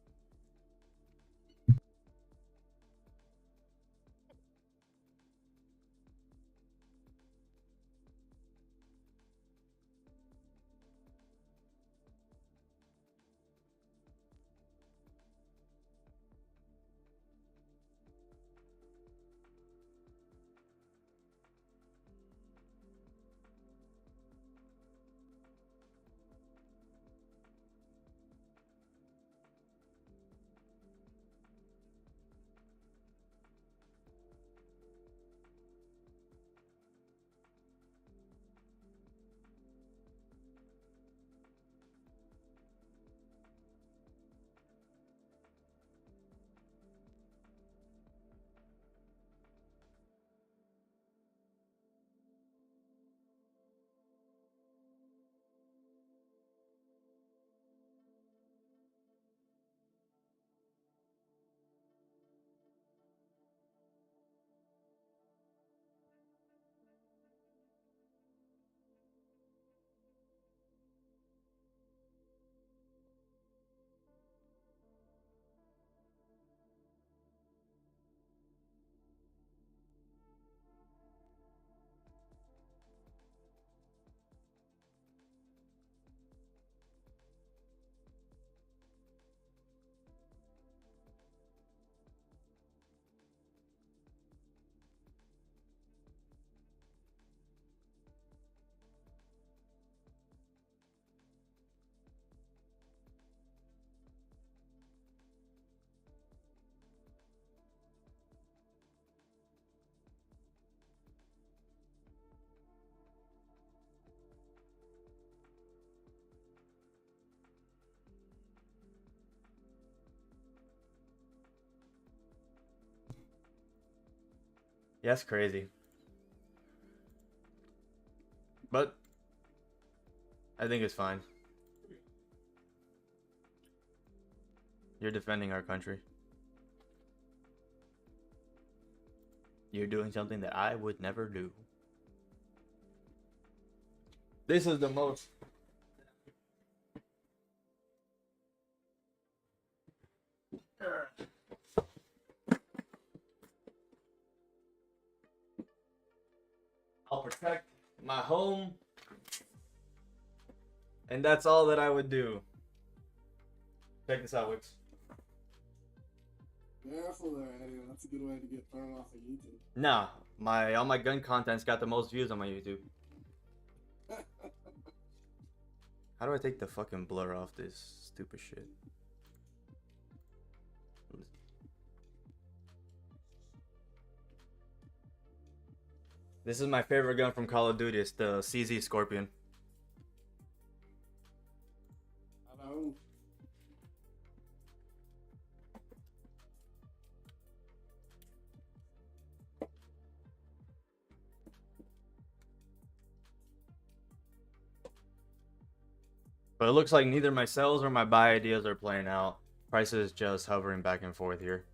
Yeah, that's crazy. But I think it's fine. You're defending our country. You're doing something that I would never do. This is the most. I'll protect my home. And that's all that I would do. Check this out, Wix. Careful there, Eddie. That's a good way to get thrown off of YouTube. Nah, all my gun content's got the most views on my YouTube. How do I take the fucking blur off this stupid shit? This is my favorite gun from Call of Duty. It's the CZ Scorpion. I know. But it looks like neither my sells or my buy ideas are playing out. Prices just hovering back and forth here.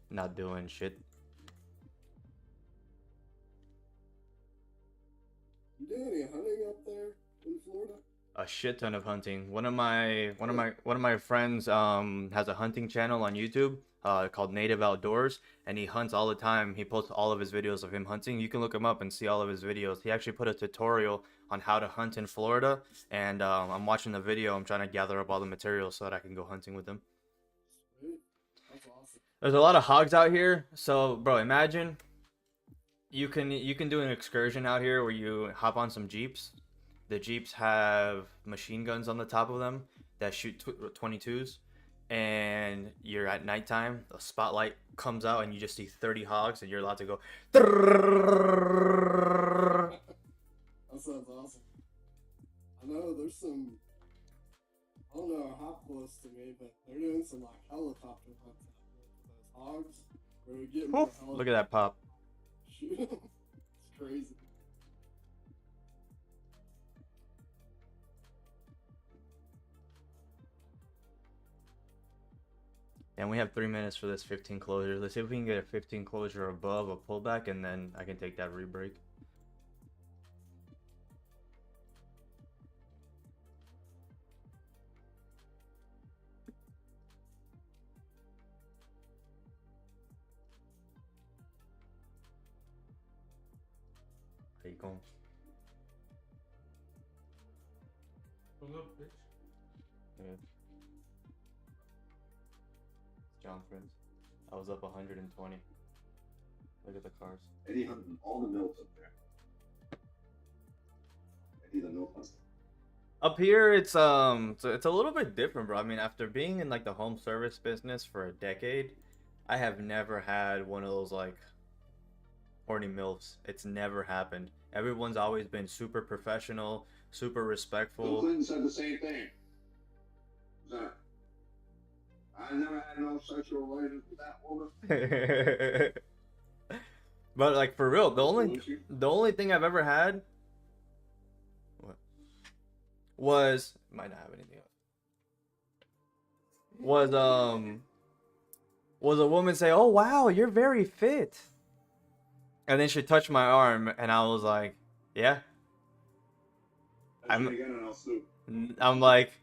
Not doing shit. You do any hunting up there in Florida? A shit ton of hunting. One of my friends has a hunting channel on YouTube called Native Outdoors, and he hunts all the time. He posts all of his videos of him hunting. You can look him up and see all of his videos. He actually put a tutorial on how to hunt in Florida, and I'm watching the video. I'm trying to gather up all the materials so that I can go hunting with him. Sweet. That's awesome. There's a lot of hogs out here, so bro, imagine you can do an excursion out here where you hop on some Jeeps. The Jeeps have machine guns on the top of them that shoot 22s, and you're at nighttime, the spotlight comes out and you just see 30 hogs and you're allowed to go. That sounds awesome. I know there's some, I don't know how close to me, but they're doing some like helicopter hunts out there with those hogs. Where we get Woof. Look at that pop. Shoot 'em. It's crazy. And we have 3 minutes for this 15 closure. Let's see if we can get a 15 closure above a pullback, and then I can take that rebreak. There you go. What's up, bitch? Yeah. John friends. I was up 120. Look at the cars. Eddie hunting all the mills up there. Eddie the milk hunter. Up here, it's a little bit different, bro. I mean, after being in like the home service business for a decade, I have never had one of those like horny milfs. It's never happened. Everyone's always been super professional, super Bill respectful. Clinton said the same thing. Sorry. I never had no sexual relations with that woman. But like for real, the only thing I've ever had was might not have anything else. Was a woman say, "Oh wow, you're very fit," and then she touched my arm, and I was like, "Yeah." I'm like,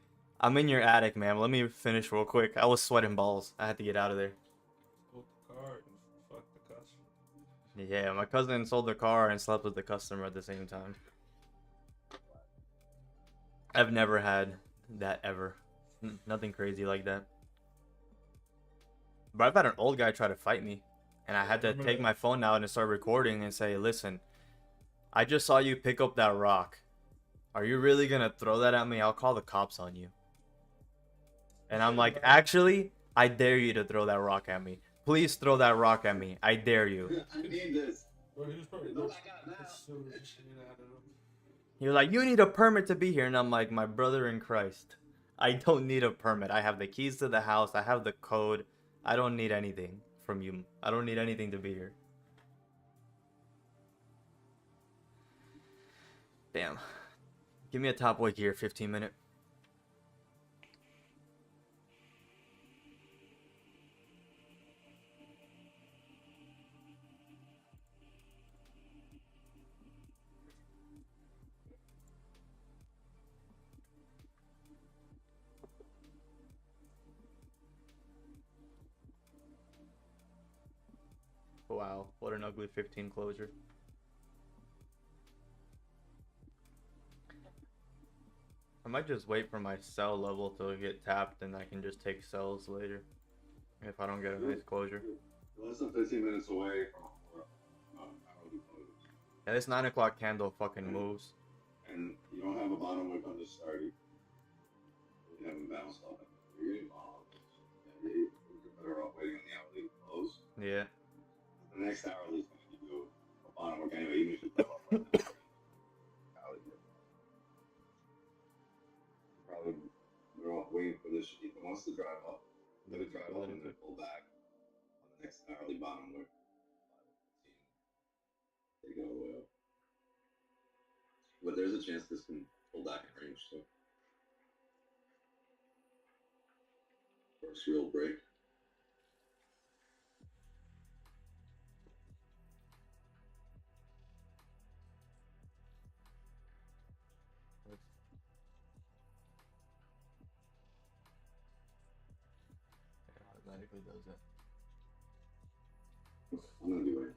I'm in your attic, man. Let me finish real quick. I was sweating balls. I had to get out of there. Sold the car and fuck the customer. Yeah, my cousin sold the car and slept with the customer at the same time. I've never had that ever. Nothing crazy like that. But I've had an old guy try to fight me, and I had to take my phone out and start recording and say, "Listen, I just saw you pick up that rock. Are you really gonna throw that at me? I'll call the cops on you." And I'm like, "Actually, I dare you to throw that rock at me. Please throw that rock at me. I dare you." I need this. Bro, he was probably Look, I got it now. so rich, you know, I don't know. He was like, "You need a permit to be here." And I'm like, "My brother in Christ, I don't need a permit. I have the keys to the house. I have the code. I don't need anything from you. I don't need anything to be here." Damn. Give me a top wick here, 15-minute. Wow, what an ugly 15 closure. I might just wait for my sell level to get tapped and I can just take sells later if I don't get a nice closure. Less than 15 minutes away from hourly close. Yeah, this 9 o'clock candle fucking moves. And you don't have a bottom wick on this starting. You haven't bounced off it. You're better off waiting on the hourly close. Yeah. The next hourly is going to give you a bottom wick anyway, even if you put up right now. Hourly wick. Probably better off waiting for this. If it wants to drive up, let it drive up and then pull back on the next hourly bottom wick. Take it all the way up. But there's a chance this can pull back in range, so. First real break. It automatically does that. I'm gonna do it.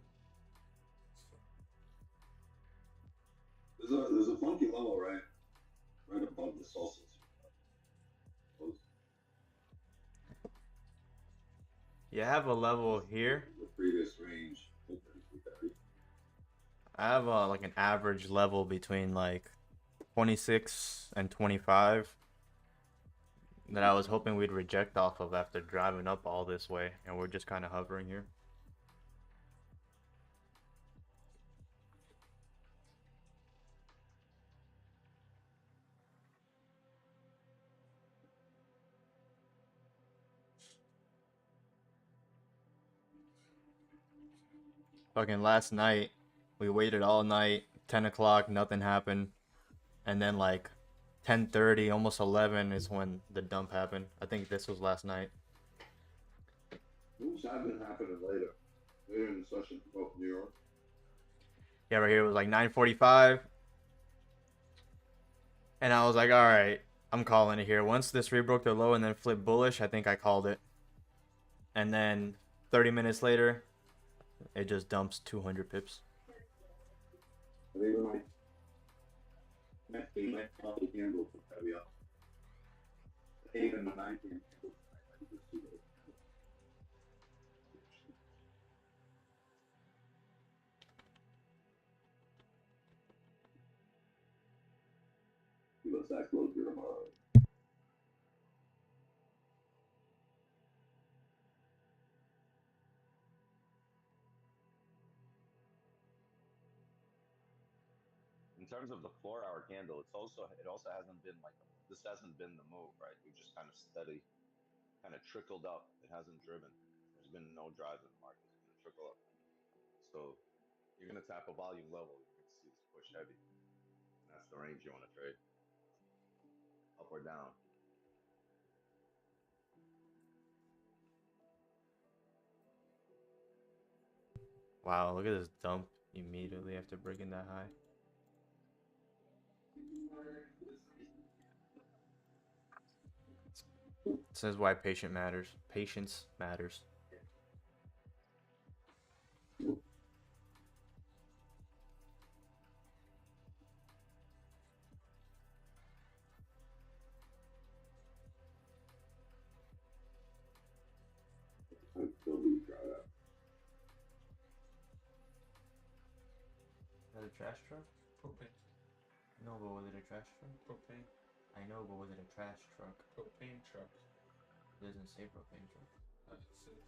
There's a funky level right above the salsa. You have a level here. The previous range. I have like an average level between like 26 and 25 that I was hoping we'd reject off of after driving up all this way, and we're just kind of hovering here. Fucking last night, we waited all night, 10 o'clock, nothing happened. And then like 10:30, almost 11 is when the dump happened. I think this was last night. Moves have been happening later in the session for both New York. Yeah, right here it was like 9:45. And I was like, all right, I'm calling it here. Once this rebroke the low and then flipped bullish, I think I called it. And then 30 minutes later, it just dumps 200 pips. I think when my coffee candle for heavy up. 8 and the 9 candle. That close your tomorrow. In terms of the 4-hour candle, it also hasn't been like this hasn't been the move, right? We've just kind of steady, kind of trickled up. It hasn't driven. There's been no drive in the market. It's gonna trickle up. So you're gonna tap a volume level. You're gonna see this push heavy. And that's the range you want to trade. Up or down. Wow, look at this dump immediately after breaking that high. This is why patience matters. Patience matters. Is that a trash truck? Propane. No, but was it a trash truck? Propane. I know, but was it a trash truck? Propane truck. It doesn't say propane truck. It says.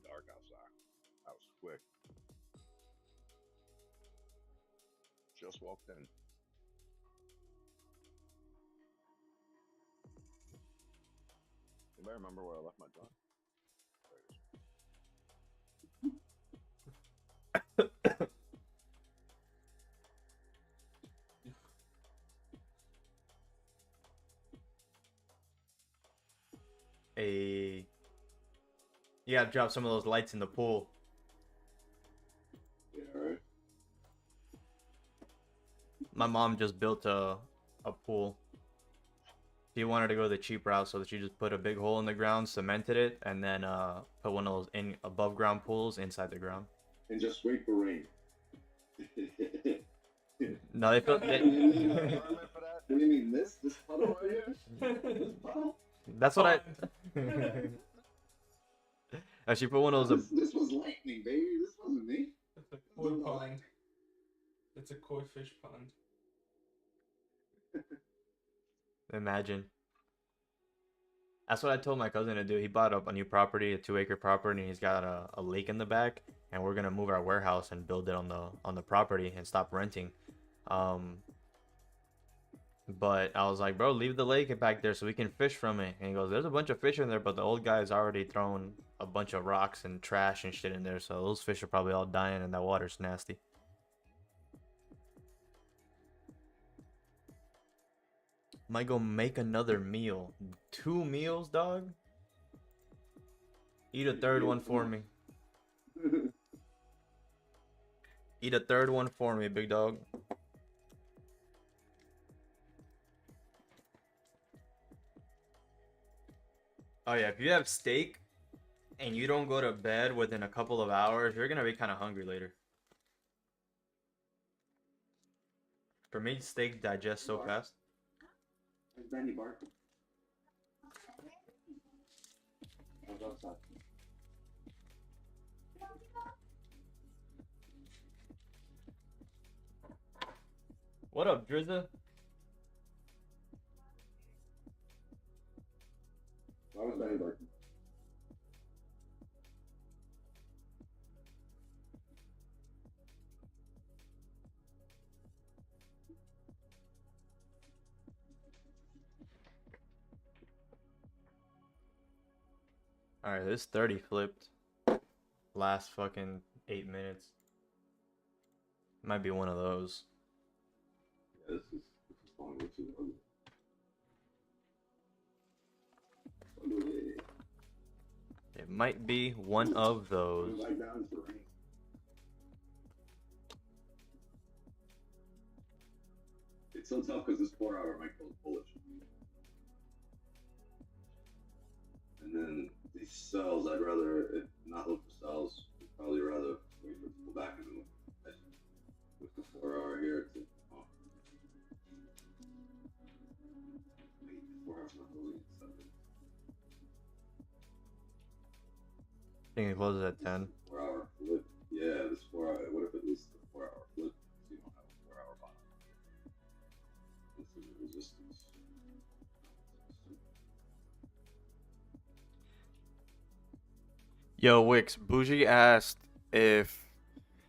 dark outside. That was quick. Just walked in. Anybody remember where I left my gun? There it is. You gotta drop some of those lights in the pool. Yeah, right. My mom just built a pool. She wanted to go the cheap route, so she just put a big hole in the ground, cemented it, and then put one of those above ground pools inside the ground. And just wait for rain. No, they felt. You got a permit for that? What do you mean this puddle right here? This puddle? That's what I. She put one of those. This was lightning, baby. This wasn't me. It's a koi pond. It's a koi fish pond. Imagine. That's what I told my cousin to do. He bought up a new property, a 2-acre property, and he's got a lake in the back. And we're gonna move our warehouse and build it on the property and stop renting. But I was like, bro, leave the lake back there so we can fish from it. And he goes, there's a bunch of fish in there, but the old guy's already thrown a bunch of rocks and trash and shit in there. So those fish are probably all dying and that water's nasty. Might go make another meal. 2 meals, dog? Eat a third one for me. Eat a third one for me, big dog. Oh yeah, if you have steak and you don't go to bed within a couple of hours, you're gonna be kind of hungry later. For me, steak digests so fast. Where's Benny Barker? I was outside. What up, Drizza? Why was Benny Barker? Alright, this 30 flipped. Last fucking 8 minutes. Might be one of those. Yeah, this is falling way too ugly. It might be one of those. Lie down for rain. It's so tough because this 4-hour might go bullish. And then these sells, I'd rather not look for sells. I'd probably rather wait for it to go back and then with the 4-hour here to. Oh. Wait, the 4 hours not closing at 7. I think it closes at 10. 4-hour flip. Yeah, this 4-hour. What if at least the 4-hour flip? So you don't have a 4-hour bottom. This is the resistance. Yo, Wix, Bougie asked if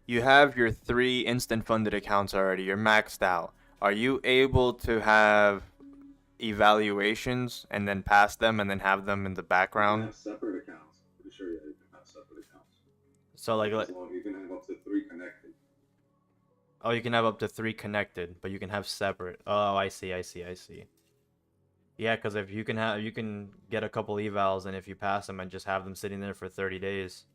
you have your 3 instant funded accounts already, you're maxed out. Are you able to have evaluations and then pass them and then have them in the You can background? have separate accounts. Pretty sure, yeah, you can have separate accounts. So like, As long as you can have up to 3 connected. oh, you can have up to 3 connected, but you can have separate. Oh, I see. Yeah, because if you can get a couple evals, and if you pass them and just have them sitting there for 30 days.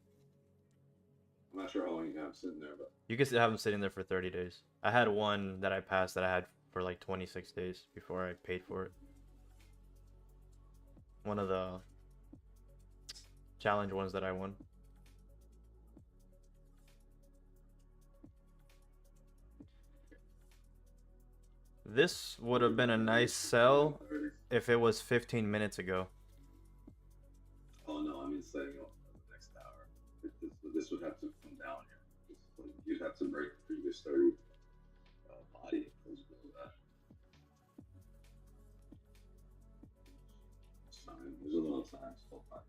I'm not sure how long you can have sitting there, but You can have them sitting there for 30 days. I had one that I passed that I had for like 26 days before I paid for it. One of the challenge ones that I won. This would have been a nice sell if it was 15 minutes ago. oh no, I mean setting up for the next hour. This would have to come down here. You'd have to break the previous 30 body and close below that. It's fine. There's a little time. Still fine.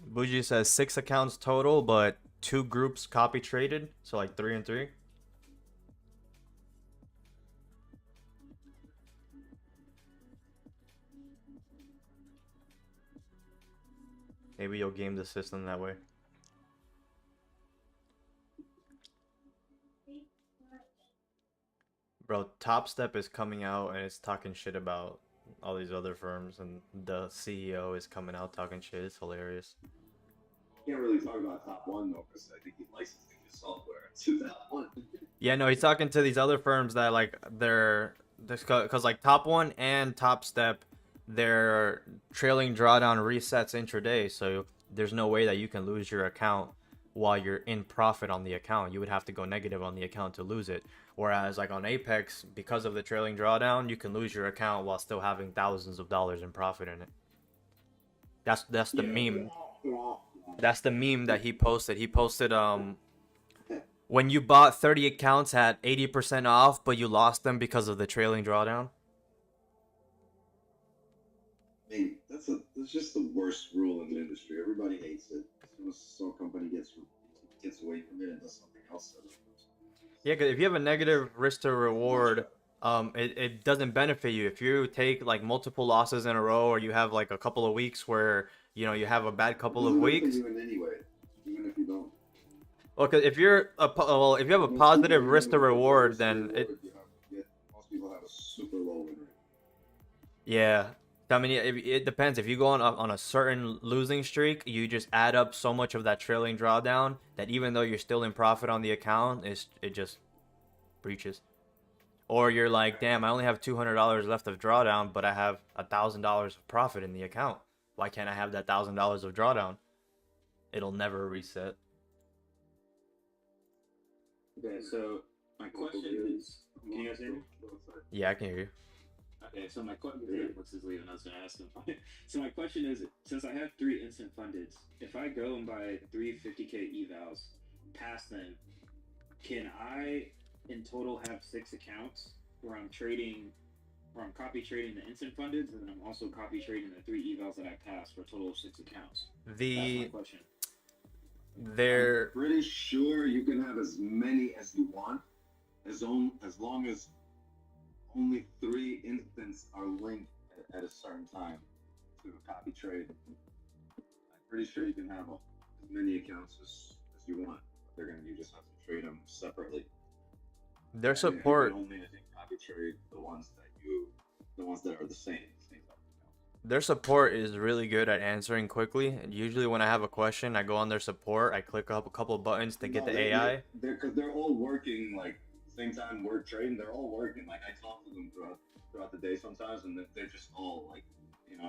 Bougie says 6 accounts total, but 2 groups copy traded, so like 3 and 3. Maybe you'll game the system that way. Bro, Top Step is coming out and it's talking shit about all these other firms, and the CEO is coming out talking shit. It's hilarious. Can't really talk about Top One though, because I think he's licensing his software to Top One. Yeah, no, he's talking to these other firms that like they're because like Top One and Top Step, they're trailing drawdown resets intraday, so there's no way that you can lose your account while you're in profit on the account. You would have to go negative on the account to lose it. Whereas like on Apex, because of the trailing drawdown, you can lose your account while still having thousands of dollars in profit in it. That's the meme. That's the meme that he posted. He posted when you bought 30 accounts at 80% off, but you lost them because of the trailing drawdown. I mean, that's just the worst rule in the industry. Everybody hates it. As soon as some company gets away from it and does something else. Yeah, because if you have a negative risk to reward, it doesn't benefit you. If you take like multiple losses in a row, or you have like a couple of weeks where you know you have a bad couple of weeks. Even anyway, even if you don't. Well, cause if you're if you have a positive risk to reward, then most people have a super low win rate. Yeah. I mean, it depends. If you go on a certain losing streak, you just add up so much of that trailing drawdown that even though you're still in profit on the account, it just breaches. Or you're like, damn, I only have $200 left of drawdown, but I have $1,000 of profit in the account. Why can't I have that $1,000 of drawdown? It'll never reset. Okay, so my question is, can you guys hear me? Yeah, I can hear you. Okay, so my question is, what's his leaving? I was gonna ask him. So my question is, since I have 3 instant fundeds, if I go and buy 3 50K evals, pass them, can I in total have 6 accounts where I'm copy trading the instant fundeds, and then I'm also copy trading the 3 evals that I passed for a total of 6 accounts? That's my question. I'm pretty sure you can have as many as you want, as long as only 3 instances are linked at a certain time to a copy trade. I'm pretty sure you can have as many accounts as you want. You just have to trade them separately. Their support. And only, I think, copy trade the ones that are the same. Their support is really good at answering quickly. And usually when I have a question, I go on their support, I click up a couple of buttons to get the AI. Because they're all working like same time we're trading. They're all working. Like I talk to them throughout the day sometimes, and they're just all like,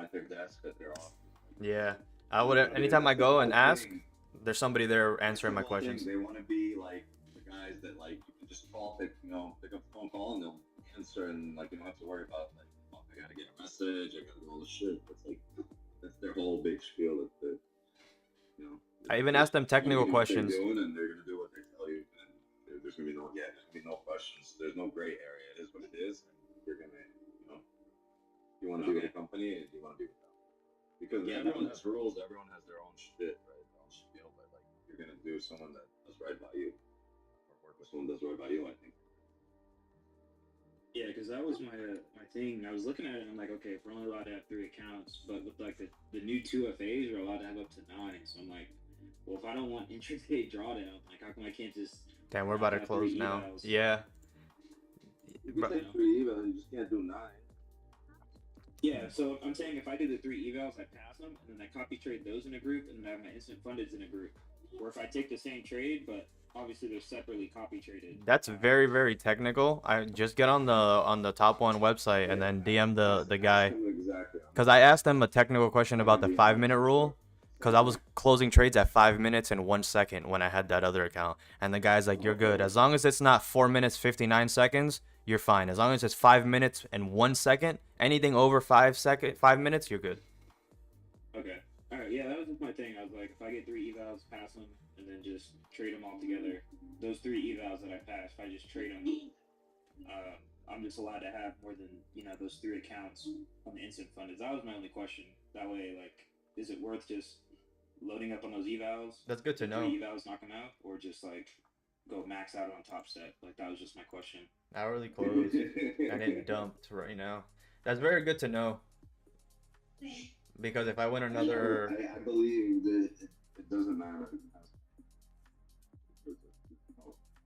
at their desk that they're off. Yeah, I would. Anytime I go and ask, there's somebody there answering my questions. They want to be like the guys that like you can just pick up the phone call and they'll answer, and like you don't have to worry about like, oh, I gotta get a message, I gotta do all the shit. That's their whole big spiel. I even asked them technical questions. They're doing, and they're gonna do what they tell you. And there's gonna be no questions. There's no gray area. It is what it is. And you're gonna, you want to be with a company, and you want to be with them. Because everyone has rules. Everyone has their own shit, right? Their own spiel. But like, you're gonna do someone that does right by you, or work with someone that does right by you. I think. Yeah, because that was my thing. I was looking at it and I'm like, okay, if we're only allowed to have 3 accounts, but with like the new 2FAs, we're allowed to have up to 9. So I'm like, well, if I don't want intraday drawdown, like how come I can't just? Damn, we're about to close now. Evals? Yeah. You can take 3 evals, you just can't do 9. Yeah, so I'm saying if I do the 3 evals, I pass them, and then I copy trade those in a group, and then I have my instant fundeds in a group. Or if I take the same trade, but obviously they're separately copy traded. That's very, very technical. I just get on the Top One website and then DM the guy. Because I asked them a technical question about the 5-minute rule. Because I was closing trades at 5 minutes and 1 second when I had that other account. And the guy's like, you're good. As long as it's not 4 minutes, 59 seconds, you're fine. As long as it's 5 minutes and 1 second, anything over 5 minutes, you're good. Okay. All right. Yeah, that was just my thing. I was like, if I get 3 evals, pass them, and then just trade them all together. Those 3 evals that I passed, if I just trade them, I'm just allowed to have more than those 3 accounts on the instant funded. That was my only question. That way, like, is it worth just loading up on those evals? That's good to know. 3 evals, knock them out, or just like go max out on top set? Like, that was just my question. Hourly closed and it dumped right now. That's very good to know. Because if I win another, I believe that it doesn't matter.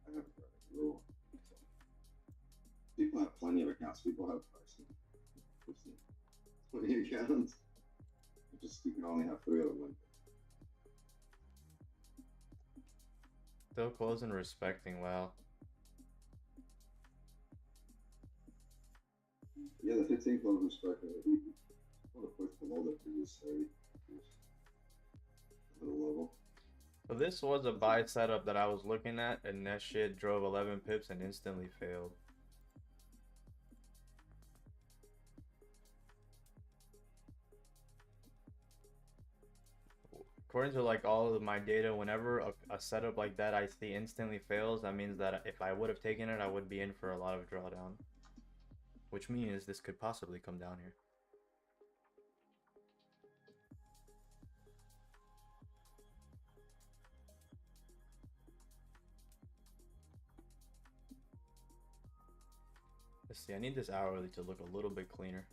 I have a rule. People have plenty of accounts. People have 15, 20 accounts. You can only have 3 of them. still close and respecting. Wow. Yeah, the 15 close respecting. We want to push below the previous 30. Middle level. So this was a buy setup that I was looking at, and that shit drove 11 pips and instantly failed. According to like all of my data, whenever a setup like that I see instantly fails, that means that if I would have taken it, I would be in for a lot of drawdown. Which means this could possibly come down here. Let's see, I need this hourly to look a little bit cleaner.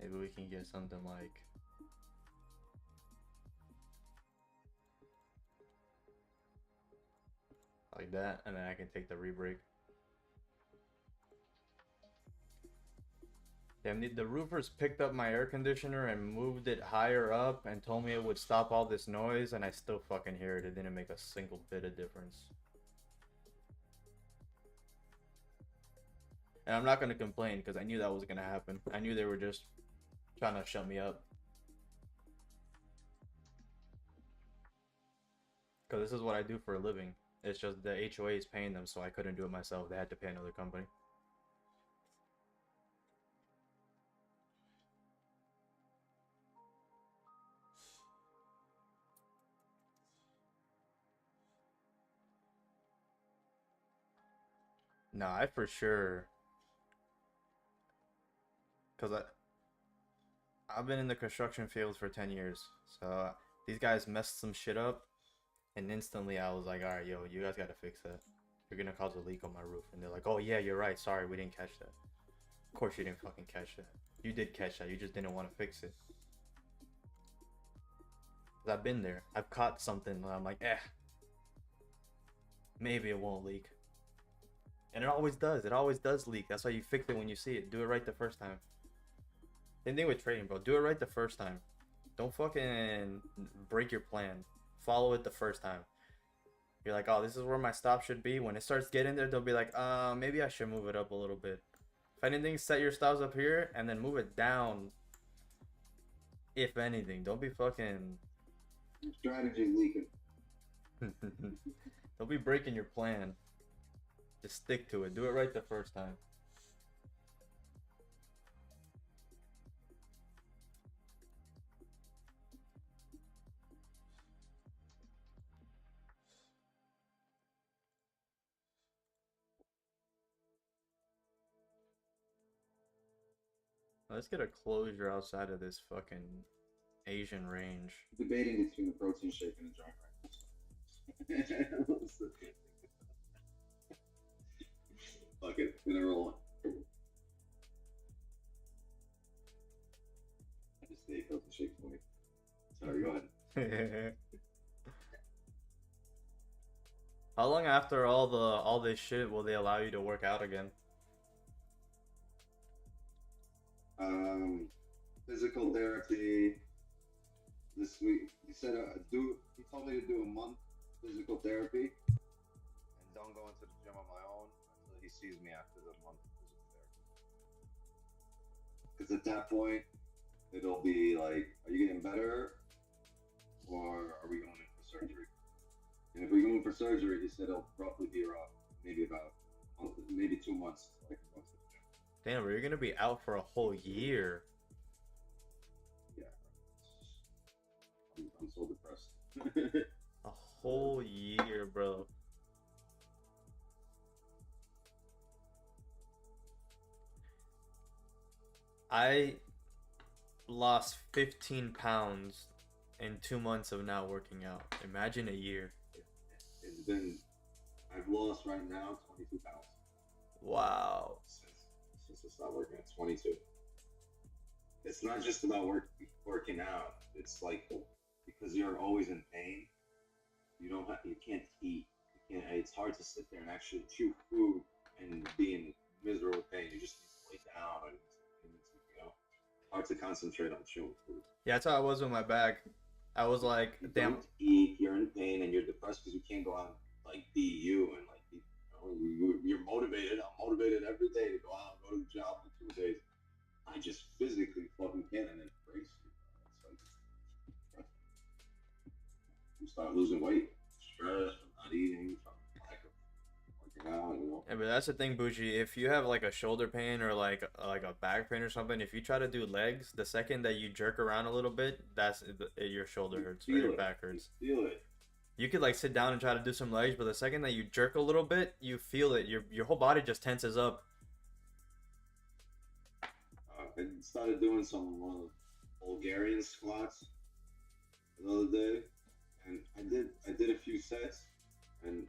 Maybe we can get something like that, and then I can take the rebreak. Damn, the roofers picked up my air conditioner and moved it higher up and told me it would stop all this noise, and I still fucking hear it. It didn't make a single bit of difference. And I'm not gonna complain because I knew that was gonna happen. I knew they were just trying to shut me up. Because this is what I do for a living. It's just the HOA is paying them, so I couldn't do it myself. They had to pay another company. No, I for sure. Because I've been in the construction field for 10 years. So these guys messed some shit up. And instantly I was like, alright, yo, you guys gotta fix that. You're gonna cause a leak on my roof. And they're like, oh yeah, you're right. Sorry, we didn't catch that. Of course you didn't fucking catch that. You did catch that. You just didn't want to fix it. Because I've been there. I've caught something and I'm like, maybe it won't leak. And it always does. It always does leak. That's why you fix it when you see it. Do it right the first time. Same thing with trading, bro. Do it right the first time. Don't fucking break your plan. Follow it the first time. You're like, oh, this is where my stop should be. When it starts getting there, they'll be like, maybe I should move it up a little bit. If anything, set your stops up here and then move it down. If anything, don't be fucking... Strategy leaking. Don't be breaking your plan. Just stick to it. Do it right the first time. Let's get a closure outside of this fucking Asian range. Debating between the protein shake and the giant right. Fuck it, gonna roll it. I just stay protein shake for me. Sorry, go ahead. How long after all this shit will they allow you to work out again? Physical therapy this week. He said he told me to do a month physical therapy and don't go into the gym on my own until he sees me after the month of physical therapy. Because at that point, it'll be like, are you getting better or are we going in for surgery? And if we're going for surgery, he said it'll probably be around maybe about maybe 2 months. So I can go to the gym. Damn, bro, you're gonna be out for a whole year. Yeah. A whole year, bro. I lost 15 pounds in 2 months of not working out. Imagine a year. It's been, I've lost right now 22 pounds Wow. since I started working at 22. It's not just about working out. It's like because you're always in pain, you can't eat. It's hard to sit there and actually chew food and be in miserable pain. You just need to lay down and hard to concentrate on chewing food. Yeah, that's how I was with my back. I was like, You damn. don't eat, you're in pain, and you're depressed because you can't go out and like be you and like you're motivated. I'm motivated every day to go out and go to the job for 2 days. I just physically fucking can't, and it breaks you. It's like you start losing weight, stress from not eating, from lack of working out. Yeah, but that's the thing, Bougie. If you have like a shoulder pain or like a back pain or something, if you try to do legs, the second that you jerk around a little bit, that's your shoulder hurts or your back hurts. You feel it. You could like sit down and try to do some legs, but the second that you jerk a little bit, you feel it. Your whole body just tenses up. I started doing some Bulgarian squats the other day, and I did a few sets, and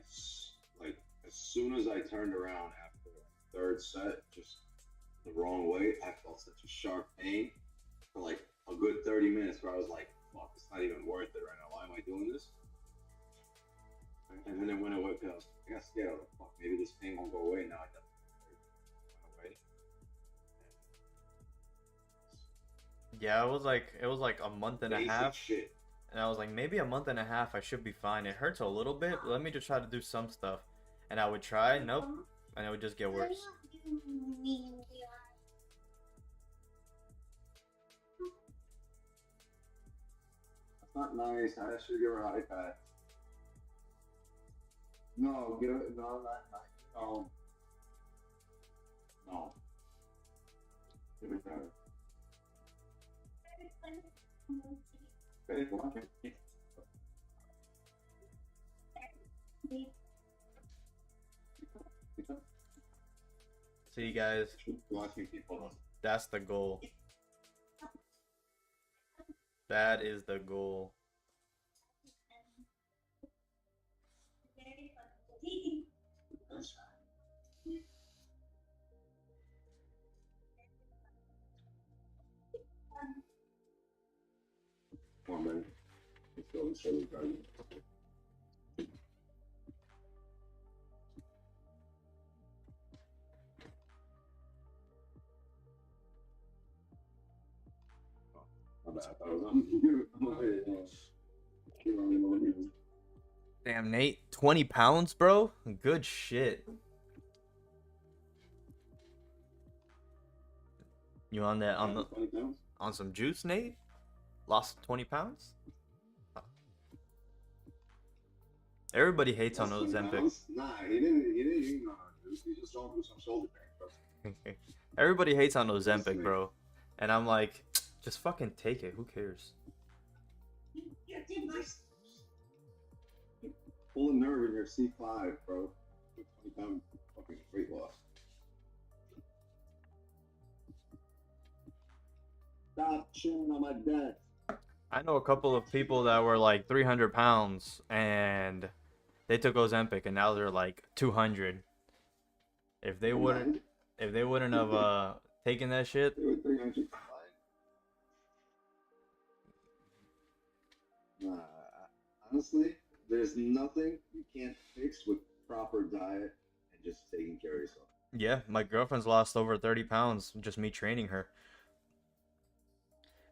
as soon as I turned around after the third set, just the wrong way, I felt such a sharp pain for like a good 30 minutes where I was like, fuck, it's not even worth it right now. Why am I doing this? And then when I woke up, I got scared. I was like, fuck, maybe this pain won't go away now. It went away. Yeah, it was like a month and a Basic half, shit. and I was like, maybe a month and a half, I should be fine. It hurts a little bit, but let me just try to do some stuff. And I would try, nope, and it would just get worse. That's not nice. I should give her a high pat. No, give it. No, no. No. Give it to her. Okay, well, okay. See, guys, Watching people. that's the goal. That is the goal. Come on, man. Let's go. Let's show you guys. My bad. I thought it was on you. Damn, Nate, 20 pounds, bro? Good shit. You on that on some juice, Nate? Lost 20 pounds? Everybody hates on Ozempic. Nah, he didn't eat no juice. He just don't do some shoulder pain. Everybody hates on Ozempic, bro. And I'm like, just fucking take it. Who cares? Pull a nerve in your C5, bro. 20-pound fucking weight loss. Stop chewing on my desk. I know a couple of people that were like 300 pounds and they took Ozempic and now they're like 200. If they wouldn't have taken that shit, They were 300. Nah, honestly, there's nothing you can't fix with proper diet and just taking care of yourself. yeah, my girlfriend's lost over 30 pounds just me training her.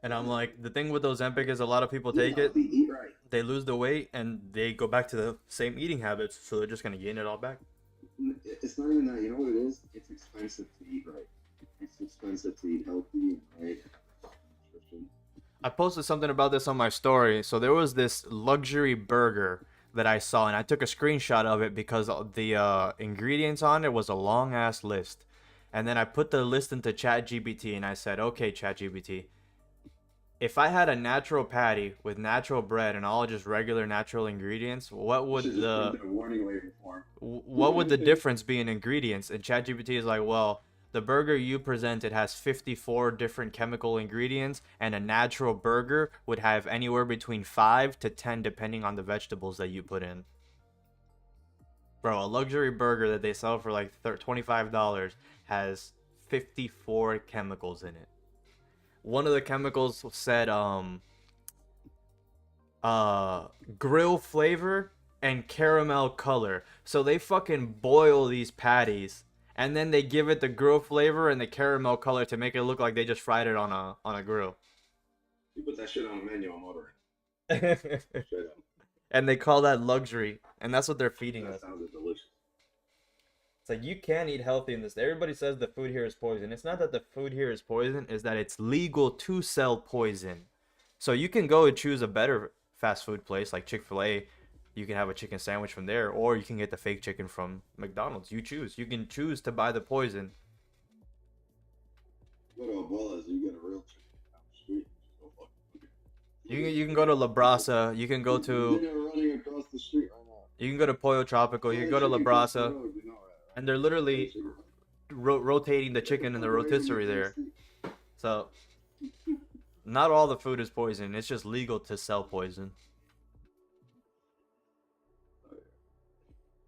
And I'm like, the thing with Ozempic is a lot of people take it, Eat right. they lose the weight, and they go back to the same eating habits, so they're just gonna gain it all back. It's not even that. You know what it is? It's expensive to eat right. It's expensive to eat healthy and right. Nutrition. I posted something about this on my story. So there was this luxury burger that I saw, and I took a screenshot of it because the ingredients on it was a long ass list. And then I put the list into ChatGPT, and I said, "Okay, ChatGPT, if I had a natural patty with natural bread and all just regular natural ingredients, what would Should just the print a warning label for 'em. what would the difference be in ingredients? And ChatGPT is like, well, the burger you presented has 54 different chemical ingredients, and a natural burger would have anywhere between 5 to 10 depending on the vegetables that you put in. Bro, a luxury burger that they sell for like $25 has 54 chemicals in it. One of the chemicals said grill flavor and caramel color. So they fucking boil these patties and then they give it the grill flavor and the caramel color to make it look like they just fried it on a grill. You put that shit on a menu, I'm ordering. Straight up. And they call that luxury, and that's what they're feeding That us. sounds delicious. It's like you can't eat healthy in this. Everybody says the food here is poison. It's not that the food here is poison, it's that it's legal to sell poison. So you can go and choose a better fast food place like Chick-fil-A. You can have a chicken sandwich from there, or you can get the fake chicken from McDonald's. You choose. You can choose to buy the poison. Go to Abuela's, you get a real chicken down the street. Go fucking You can go to La Brasa. You can go to They're running across the street right now. you can go to Pollo Tropical. You can go to La Brasa, and they're literally rotating the chicken in the rotisserie there. So not all the food is poison. It's just legal to sell poison.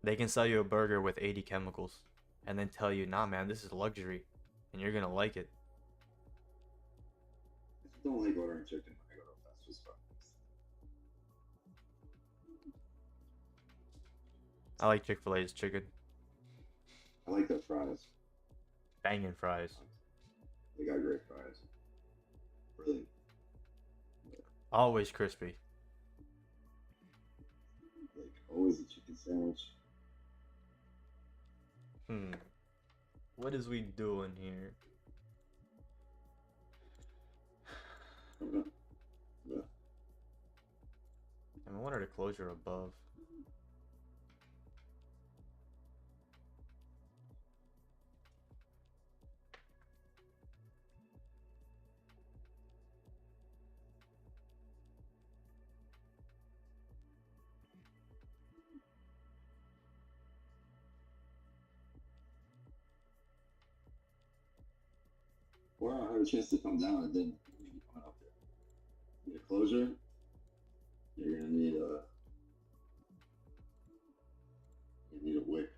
They can sell you a burger with 80 chemicals and then tell you, nah, man, this is luxury and you're going to like it. I don't like ordering chicken when I go to fast food spot. I like Chick-fil-A's chicken. I like their fries. Banging fries. They got great fries. Really. Always crispy. Like, always a chicken sandwich. What is we doing here? Yeah. I wanted a closure above. Or I have a chance to come down and then maybe coming up there. Need a closure. You're gonna need a. You need a wick.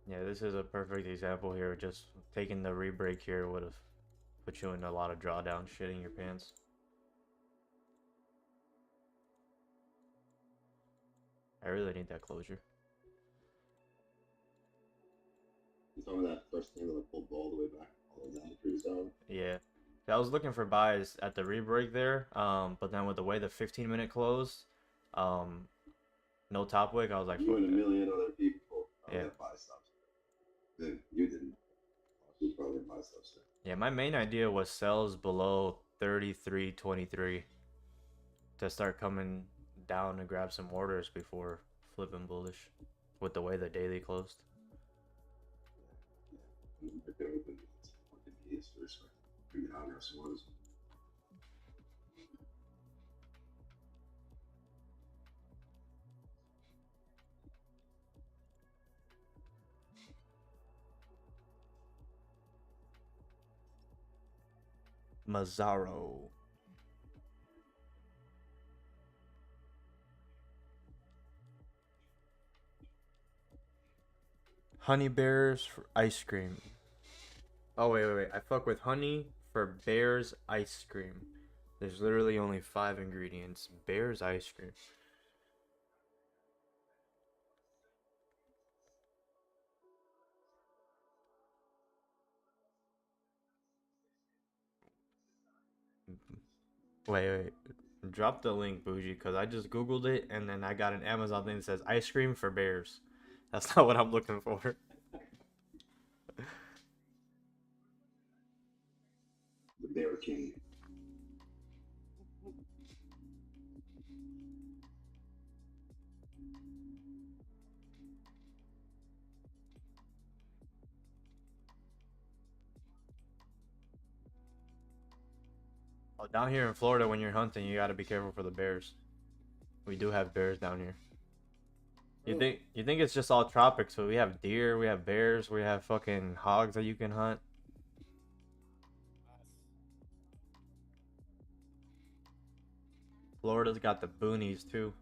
Yeah, this is a perfect example here. Just taking the re-break here would have put you in a lot of drawdown, shitting your pants. I really need that closure. You talking about that first thing that I pulled all the way back, all the way down to 37? Yeah. I was looking for buys at the re-break there, but then with the way the 15-minute closed, no top wick, I was like, You fuck and a that. million other people Yeah. that buy stuff. Then you didn't. You probably didn't buy stuff. So. Yeah, my main idea was sells below 33.23 to start coming down and grab some orders before flipping bullish with the way the daily closed. Yeah. If they're open, what could be is first. Bring it out or some orders. Mazzaro. Honey bears for ice cream. Oh, wait. I fuck with honey for bears ice cream. There's literally only 5 ingredients. Bears ice cream. Wait. Drop the link, Bougie, because I just Googled it and then I got an Amazon thing that says ice cream for bears. That's not what I'm looking for. The Bear King. Oh, down here in Florida, when you're hunting, you gotta be careful for the bears. We do have bears down here. You think it's just all tropics, but we have deer, we have bears, we have fucking hogs that you can hunt. Florida's got the boonies too.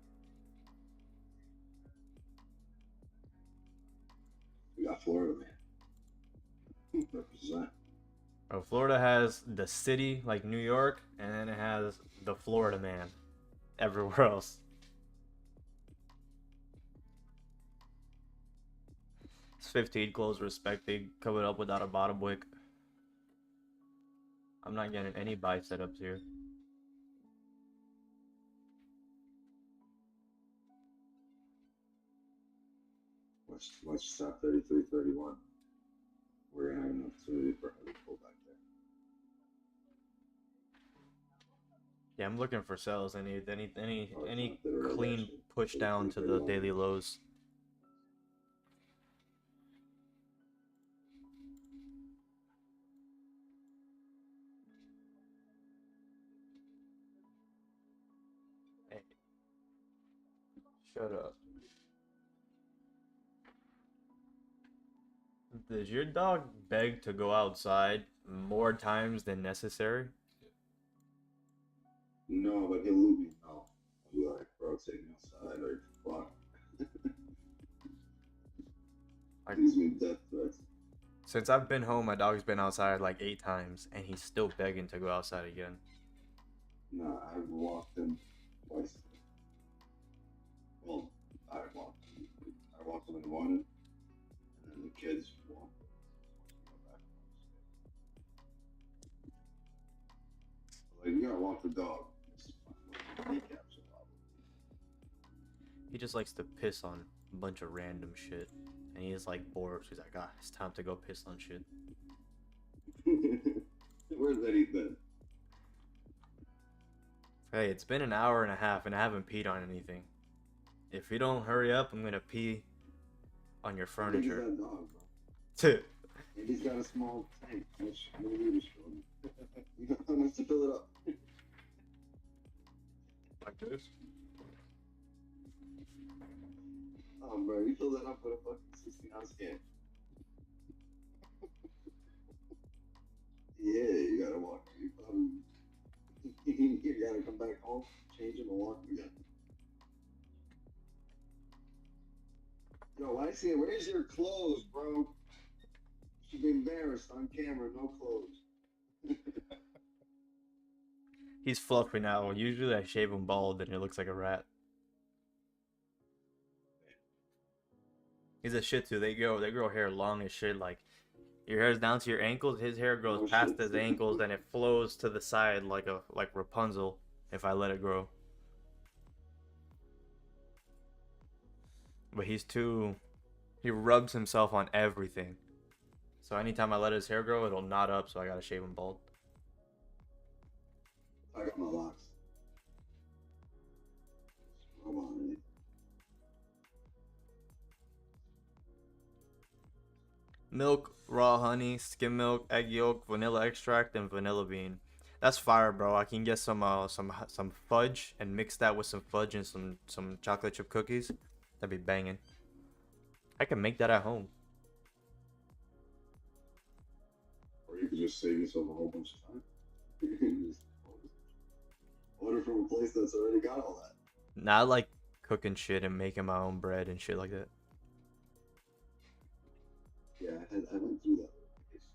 We got Florida, man. Represent. Oh, Florida has the city like New York, and then it has the Florida man everywhere else. It's 15 close respecting coming up without a bottom wick. I'm not getting any buy setups here. Let's stop 33.31. We're gonna have an opportunity for a heavy pullback there. Yeah, I'm looking for sells. I need any Oh, it's not there already, clean actually. push down to the 33.31. daily lows. Hey, shut up. Does your dog beg to go outside more times than necessary? No, but he'll loop me. No. I'll be like, bro, take me outside or fuck. Gives me death threats. Since I've been home, my dog's been outside like 8 times, and he's still begging to go outside again. Nah, I've walked him twice. Well, I walked him in the morning, and then the kids walked him. Like, you gotta walk the dog. Kneecaps are wobbly. He just likes to piss on a bunch of random shit. And he's like bored, so he's like, ah, it's time to go piss on shit. Where's Eddie been? Hey, it's been an hour and a half and I haven't peed on anything. If you don't hurry up, I'm gonna pee on your How big is furniture. that dog, bro? And he's got a small tank. Which you got how much to fill it up? Like this? Bro, you fill that up with a fucking 60-ounce can. Yeah, you gotta walk. You probably you gotta come back home, change him, and walk him again. Yo, I see it. Where's your clothes, bro? You should be embarrassed on camera, no clothes. He's fluffy now. Usually I shave him bald and it looks like a rat. He's a Shih Tzu. They grow hair long as shit. Like your hair's down to your ankles. His hair grows past his ankles, and it flows to the side like Rapunzel. If I let it grow. But he rubs himself on everything. So anytime I let his hair grow, it'll knot up. So I gotta shave him bald. I got my locks. Rub on it. Milk, raw honey, skim milk, egg yolk, vanilla extract, and vanilla bean. That's fire, bro. I can get some fudge and mix that with some fudge and some chocolate chip cookies. That'd be banging. I can make that at home. Or you could just save yourself a whole bunch of time. You can just order from a place that's already got all that. Nah, I like cooking shit and making my own bread and shit like that. Yeah, I went through that many times.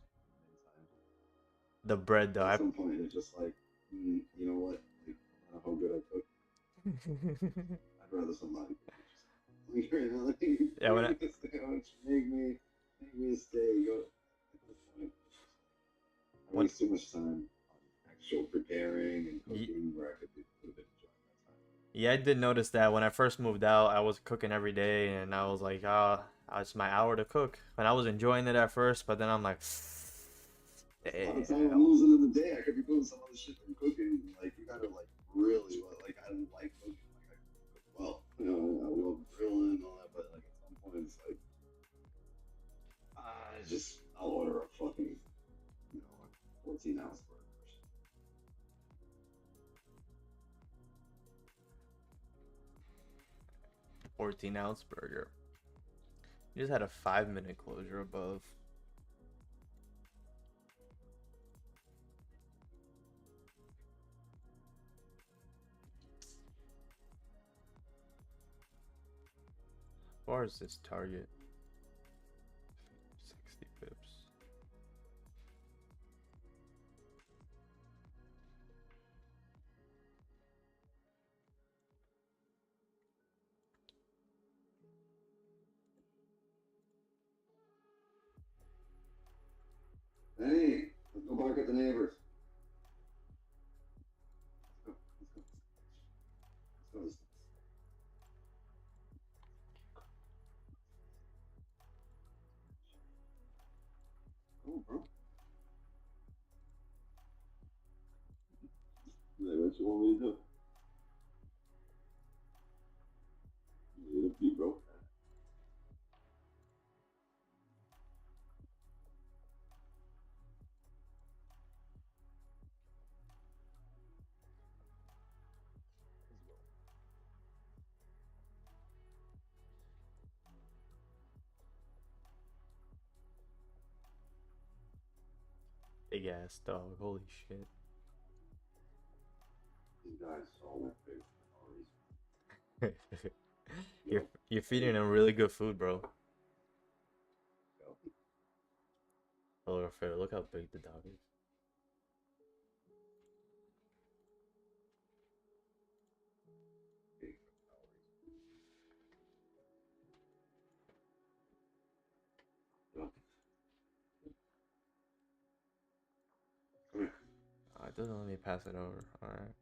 The bread though, At some point, it's just like, you know what? Like, I don't know how good I cook. I'd rather somebody cook. Yeah, when I make me stay. I waste too much time on actual preparing and cooking where I could have been enjoying that time. Yeah, I did notice that when I first moved out, I was cooking every day, and I was like, it's my hour to cook. And I was enjoying it at first, but then I'm like, A lot of time I'm losing in the day. I could be doing some other shit than cooking. Like, you gotta, like, really, like, I don't like cooking. Like, I cook well. You know, I love grilling and all that, but, like, at some point, it's like, I'll order a fucking, 14-ounce burger. 14-ounce burger. You just had a 5-minute closure above. As far as this target, 60 pips. Hey, let's go bark at the neighbors. Let's go. Let's go. Cool, bro. Yeah, what you want me to do? You to be broke. Big ass dog, holy shit. These guys all went big for no reason. You're feeding him really good food, bro. Oh, Alfredo, look how big the dog is. Big for no reason. Come here. It doesn't let me pass it over. Alright.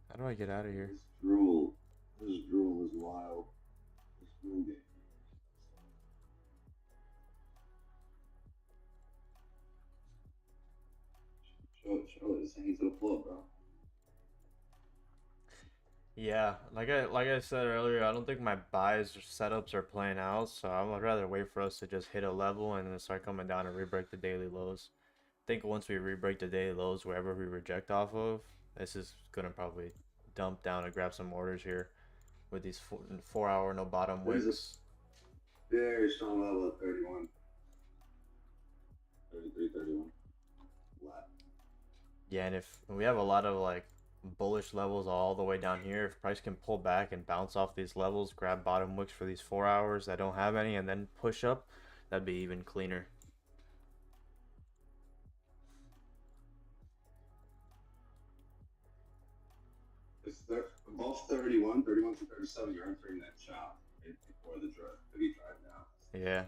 How do I get out of here? This drool is wild. This drool game. Show it. It's hanging to the floor, bro. Yeah, like I said earlier, I don't think my buys or setups are playing out, so I would rather wait for us to just hit a level and then start coming down and re-break the daily lows. I think once we re-break the daily lows, wherever we reject off of, this is gonna probably dump down and grab some orders here with these 4-hour no bottom There's wicks. a very strong level at 31. 33, 31. Flat. Yeah, and if we have a lot of like bullish levels all the way down here, if price can pull back and bounce off these levels, grab bottom wicks for these 4 hours that don't have any, and then push up, that'd be even cleaner. It's above 31, 31 to 37, you're entering that chop right before the biggie drive down. Yeah.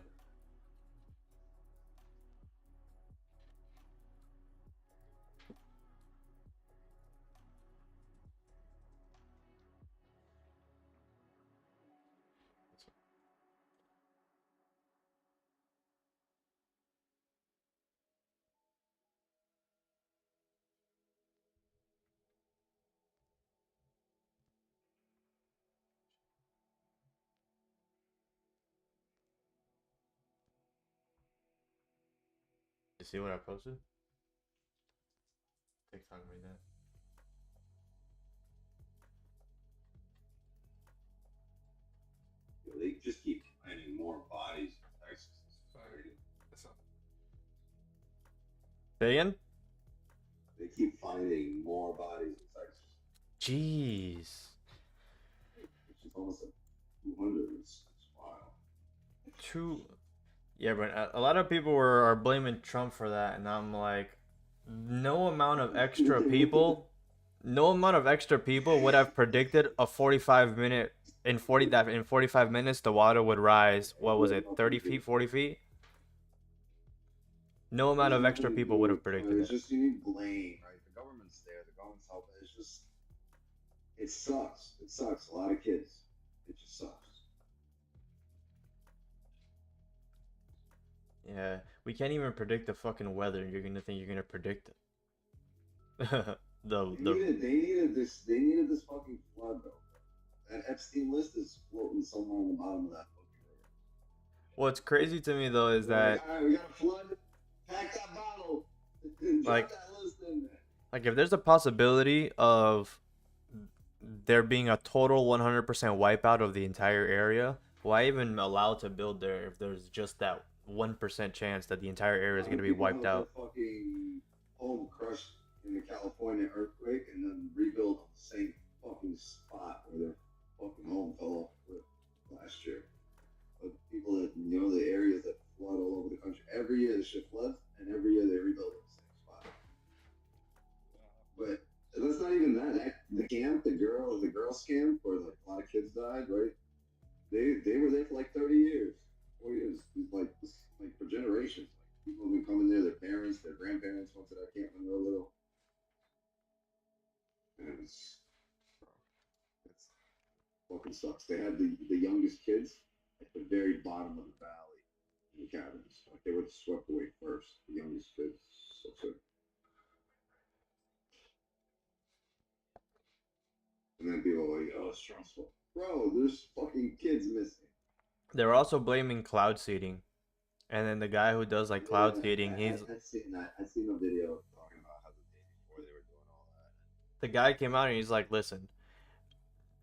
You see what I posted? TikTok made that. Yeah, they just keep finding more bodies in Texas. Sorry. Say again? They keep finding more bodies in Texas. Jeez. Which is almost like 200. It's wild. Yeah, but a lot of people are blaming Trump for that, and I'm like, no amount of extra people would have predicted a 45-minute in 45 minutes the water would rise. What was it, 30 feet, 40 feet? No amount of extra people would have predicted It's it. just you need blame, right? The government's there. The government's helping. It's just, it sucks. It sucks. A lot of kids. It just sucks. Yeah, we can't even predict the fucking weather. You're gonna think you're gonna predict it. They needed this fucking flood though. That Epstein list is floating somewhere on the bottom of that fucking river. What's crazy to me though is They're that like, all right, we got a flood. Pack that bottle. like Drop that list in there. like if there's a possibility of there being a total 100% wipeout of the entire area, why even allow to build there if there's just that 1% chance that the entire area is going to be People wiped have out? their fucking home crushed in the California earthquake and then rebuild on the same fucking spot where their fucking home fell off last year. But people that the areas that flood all over the country, every year the shit floods, and every year they rebuild on the same spot. But that's not even that. The camp, the girls camp, where like a lot of kids died, right? They were there for like 30 years, 4 years, like for generations. Like people have been coming there, their parents, their grandparents went to that camp when they were little. And it's fucking sucks. They had the youngest kids at the very bottom of the valley in the cabins. Like they were swept away first. The youngest kids. So and then people are like, oh, it's stressful. Bro, there's fucking kids missing. They were also blaming cloud seeding. And then the guy who does like cloud seeding, he's I've seen that. I've seen a video talking about how the day before they were doing all that. the guy came out and he's like, "Listen,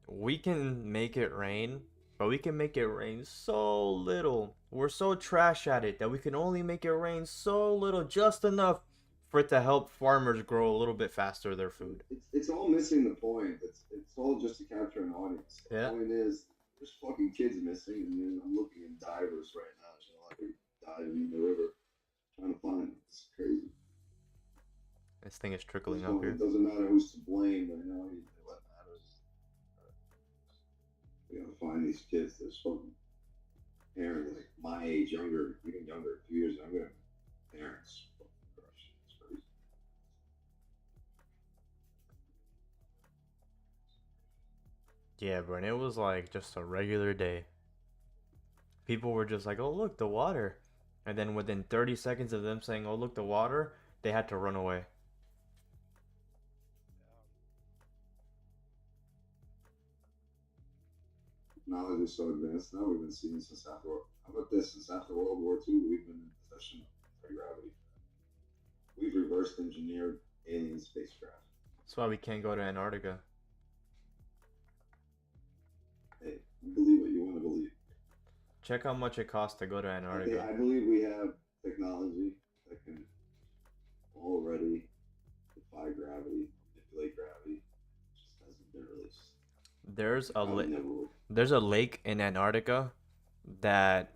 we can make it rain, but we can make it rain so little. We're so trash at it that we can only make it rain so little, just enough for it to help farmers grow a little bit faster their food." It's all missing the point. It's all just to capture an audience. Yeah. The point is, there's fucking kids missing, and then I'm looking in divers right now. So like diving in the river, trying to find them. It's crazy. This thing is trickling up here. It doesn't matter who's to blame, but what matters. We gotta find these kids. There's fucking parents like my age, younger, even younger, 2 years younger. Parents, fucking crushed. It's crazy. Yeah, bro, and it was like just a regular day. People were just like, "Oh, look, the water." And then within 30 seconds of them saying, "Oh, look, the water," they had to run away. Knowledge is so advanced now. We've been seeing since after. How about this? Since after World War II, we've been in possession of anti-gravity. We've reversed engineered alien spacecraft. That's why we can't go to Antarctica. Hey, believe what you want to believe. Check how much it costs to go to Okay, Antarctica. I believe we have technology that can already defy gravity, manipulate gravity. It just hasn't been released. There's a lake in Antarctica that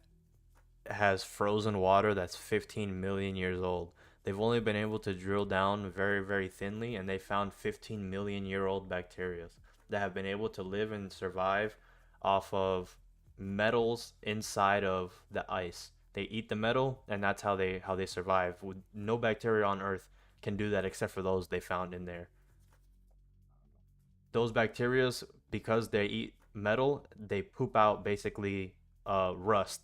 has frozen water that's 15 million years old. They've only been able to drill down very, very thinly, and they found 15 million year old bacteria that have been able to live and survive off of metals inside of the ice. They eat the metal, and that's how they survive. No bacteria on Earth can do that except for those they found in there. Those bacteria, because they eat metal, they poop out basically rust,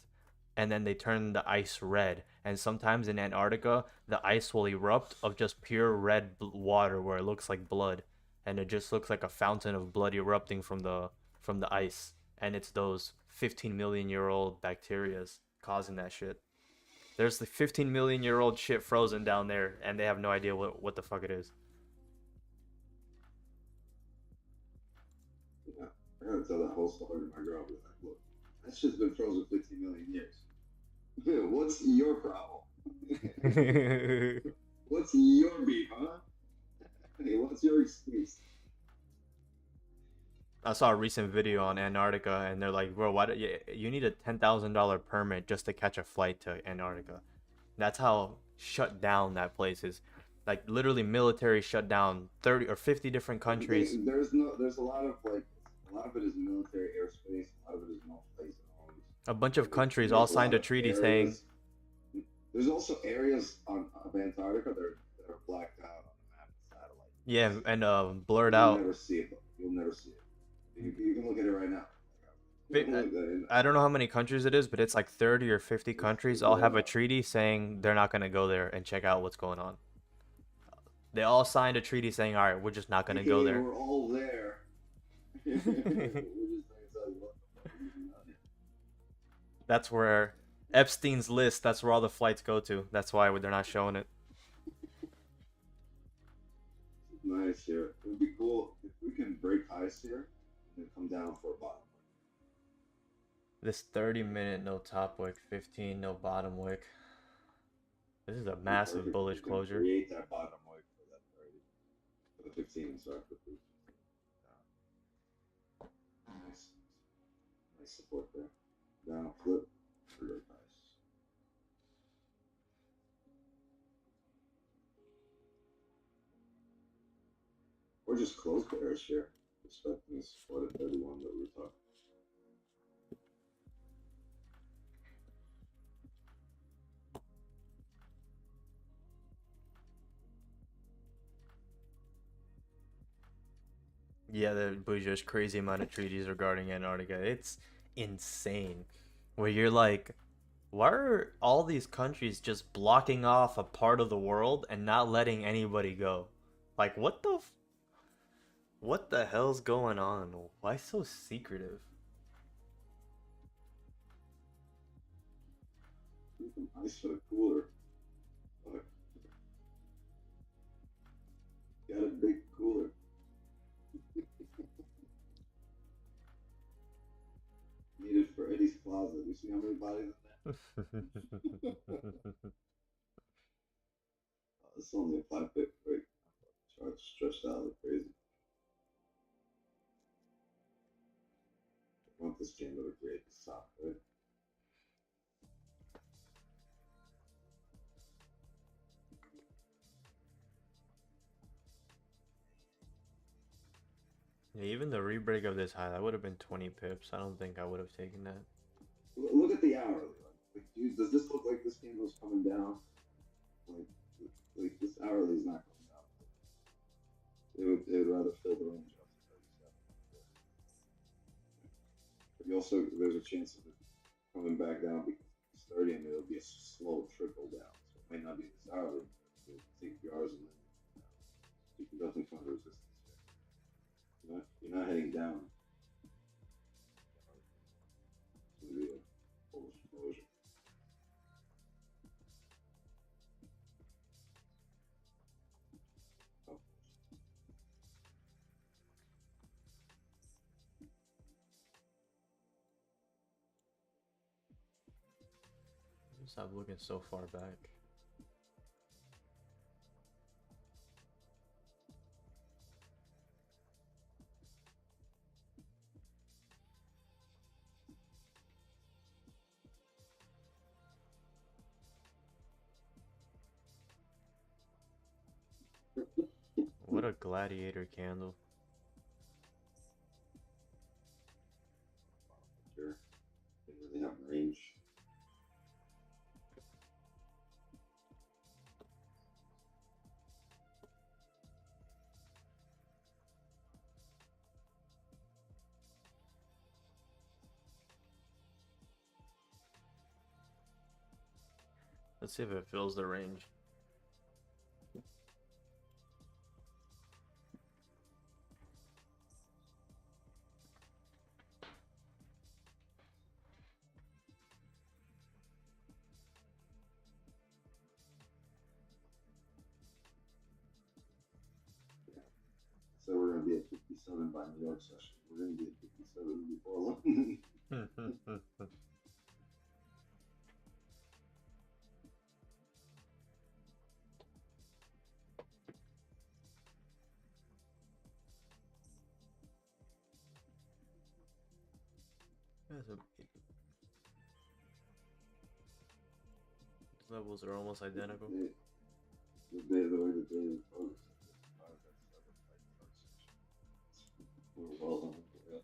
and then they turn the ice red. And sometimes in Antarctica, the ice will erupt of just pure red water where it looks like blood, and it just looks like a fountain of blood erupting from the ice. And it's those 15 million year old bacteria causing that shit. There's the 15 million year old shit frozen down there, and they have no idea what the fuck it is. Yeah, I gotta tell that whole story to my girl. Be like, look, that shit's been frozen 15 million years. What's your problem? What's your beef, huh? Hey, what's your excuse? I saw a recent video on Antarctica, and they're like, "Bro, why do you need a $10,000 permit just to catch a flight to Antarctica?" That's how shut down that place is. Like literally, military shut down 30 or 50 different countries. There's a lot of it is military airspace. A lot of it is no place at all. A bunch of countries all signed a treaty saying. There's also areas of Antarctica that are blacked out on the map and satellite. Yeah, and blurred You'll out. never see it. You'll never see it. You can look at it right now. I don't know how many countries it is, but it's like 30 or 50 countries all have a treaty saying they're not going to go there and check out what's going on. They all signed a treaty saying, all right, we're just not going to go there. We're all there. We're just gonna tell you what the fuck is going on. That's where Epstein's list. That's where all the flights go to. That's why they're not showing it. Nice here. It would be cool if we can break highs here and then come down for a bottom. This 30-minute no top wick, 15 no bottom wick. This is a massive bullish closure. Create that bottom wick for that 30. For the 15, sorry, for the 15. Nice. Nice support there. Down, flip, break highs. Or just close bearish here. Expecting this support at 31 that we were talking. Yeah, there's crazy amount of treaties regarding Antarctica. It's insane. Where you're like, why are all these countries just blocking off a part of the world and not letting anybody go? Like, what the hell's going on? Why so secretive? Ice for the cooler. Got a big cooler. Needed for Eddie's closet. You see how many bodies in there? This is only a 5-bit break. Charts stretched out like crazy. I want this candle to create the top, right? Yeah, even the rebreak of this high, that would have been 20 pips. I don't think I would have taken that. Look at the hourly. Like, dude, does this look like this candle's coming down? Like this hourly is not coming down. They would rather fill the range up to 37. But you also, there's a chance of it coming back down because it's 30 and it'll be a slow trickle down. So it might not be this hourly. It'll take yours and then you can definitely find resistance. You're not heading down. It's going to be a bullish closure. Oh. Stop looking so far back. What a gladiator candle. Sure. They really have range. Let's see if it fills the range. So we're going to be at 57 by New York session. We're going to be at 57 before long. These levels are almost identical. The day the day focus. We're well on the way up.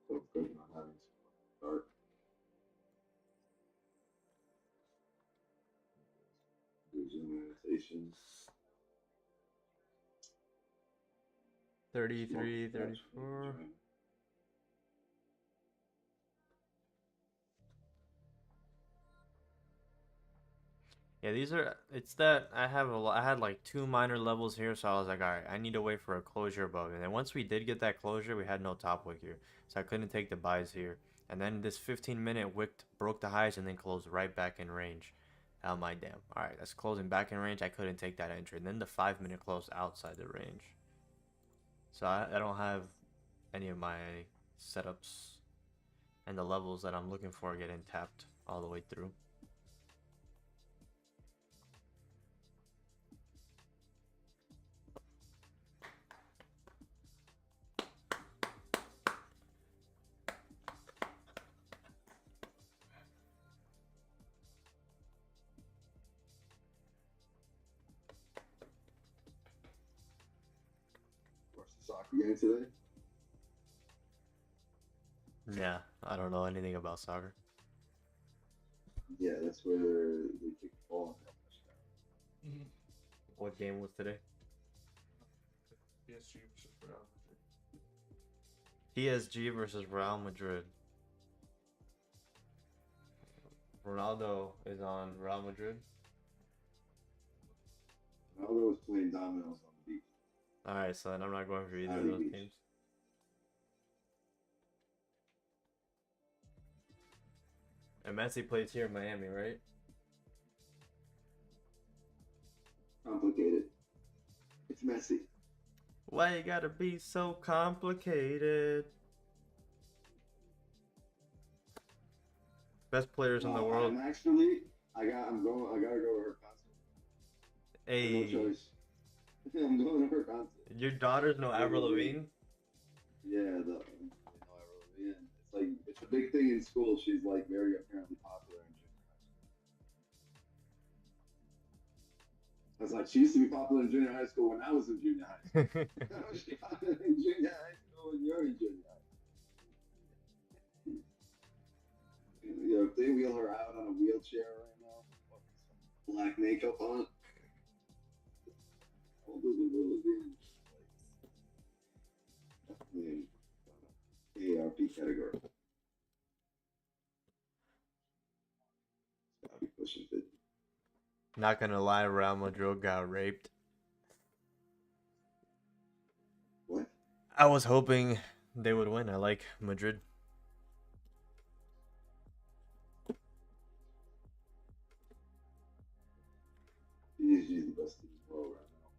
So good. Zoom annotations. 33, 34. Yeah, these are, it's that I have I had like 2 minor levels here, so I was like, all right, I need to wait for a closure above. And then once we did get that closure, we had no top wick here, so I couldn't take the buys here. And then this 15-minute wick broke the highs and then closed right back in range. Oh my damn. All right, that's closing back in range. I couldn't take that entry. And then the 5-minute closed outside the range. So I don't have any of my setups and the levels that I'm looking for getting tapped all the way through. Watch the soccer game today. Yeah, I don't know anything about soccer. Yeah, that's where they kick the ball and they'll touch down. What game was today? PSG versus Real Madrid. PSG versus Real Madrid. Ronaldo is on Real Madrid. Ronaldo was playing dominoes on the beach. Alright, so then I'm not going for either of Ivy those Beach. teams. And Messi plays here in Miami, right? Complicated. It's messy. Why you gotta be so complicated? Best players in the world. I'm actually, I gotta go to her concert. Hey, No choice. I'm going to her concert. your daughters know Avril Lavigne? Yeah, yeah. It's like, it's a big thing in school. She's like very apparently popular in junior high school. I was like, she used to be popular in junior high school when I was in junior high school. How is she popular in junior high school when you're in junior high? You know, if they wheel her out on a wheelchair right now, with black makeup on, older than Will Levine, definitely ARP category. Gotta be pushing 50. Not gonna lie, Real Madrid got raped. What? I was hoping they would win. I like Madrid. PSG is the best team in the world right now.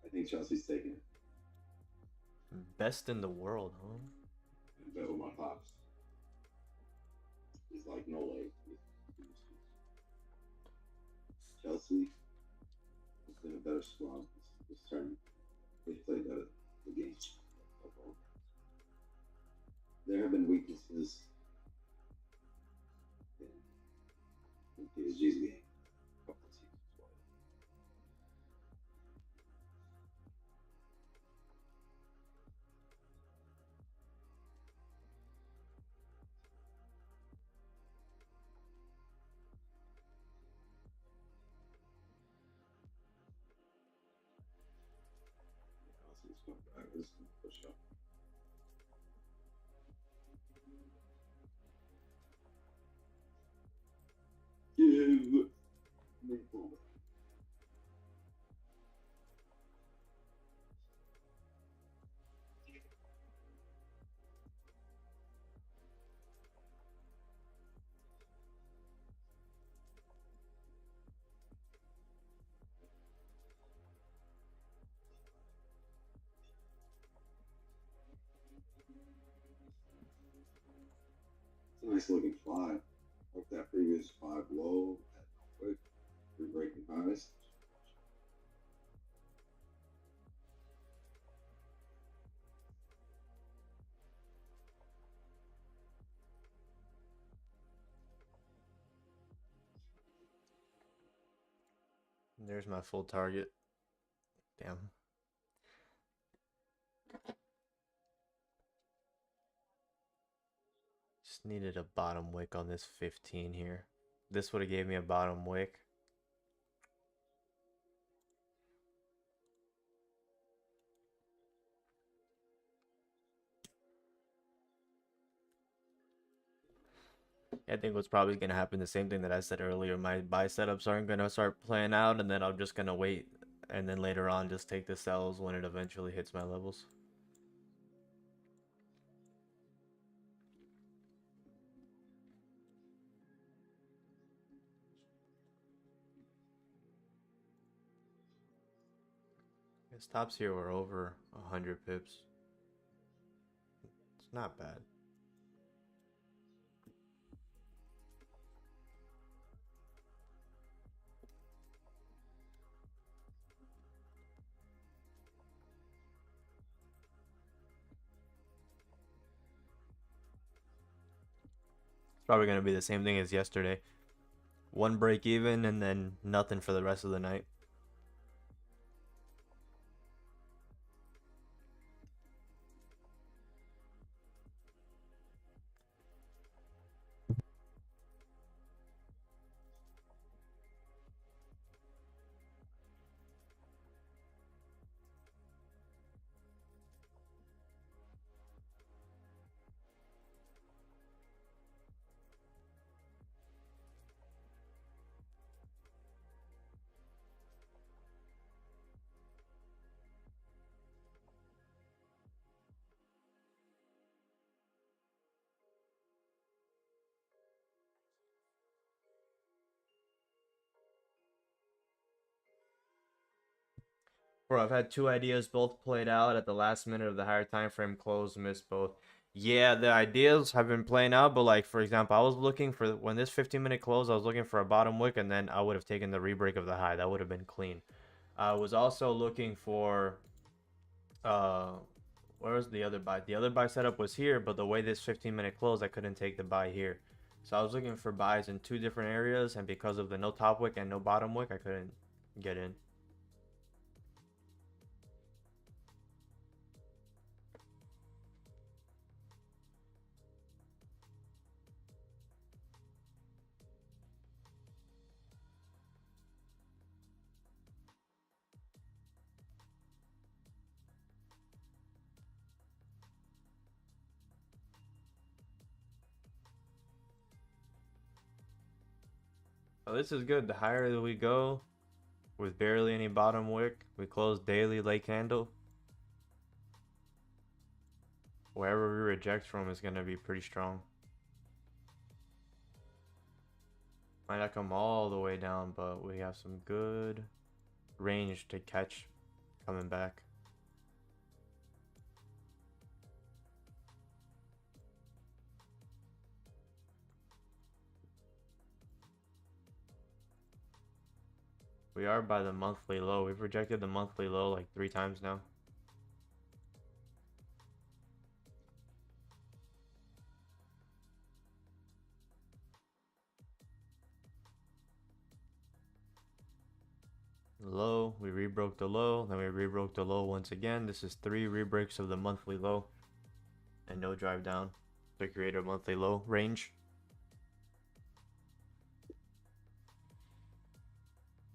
But I think Chelsea's taking it. Best in the world, huh? And bet with my pops. It's like no way. Chelsea has been a better squad this term. They played better the game. There have been weaknesses in PSG's game. A couple of seasons ago. Chelsea's come back. This is gonna push up. Give me pull. It's a nice looking fly. Like that previous 5 low at no quick. We're breaking highs. There's my full target. Damn. Just needed a bottom wick on this 15 here. This would have gave me a bottom wick. I think what's probably gonna happen, the same thing that I said earlier. My buy setups aren't gonna start playing out, and then I'm just gonna wait, and then later on just take the sells when it eventually hits my levels. His tops here were over 100 pips. It's not bad. It's probably gonna be the same thing as yesterday. One break even and then nothing for the rest of the night. Bro, I've had two ideas, both played out at the last minute of the higher time frame close, missed both. Yeah, the ideas have been playing out, but like for example, I was looking for when this 15-minute close, I was looking for a bottom wick, and then I would have taken the rebreak of the high. That would have been clean. I was also looking for uh where was the other buy? The other buy setup was here, but the way this 15-minute close, I couldn't take the buy here. So I was looking for buys in two different areas, and because of the no top wick and no bottom wick, I couldn't get in. Oh, this is good. The higher that we go, with barely any bottom wick, we close daily late candle. Wherever we reject from is going to be pretty strong. Might not come all the way down, but we have some good range to catch coming back. We are by the monthly low. We've rejected the monthly low like 3 times now. Low, we rebroke the low, then we rebroke the low once again. This is 3 rebreaks of the monthly low and no drive down to create a monthly low range.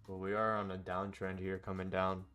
But we are on a downtrend here coming down.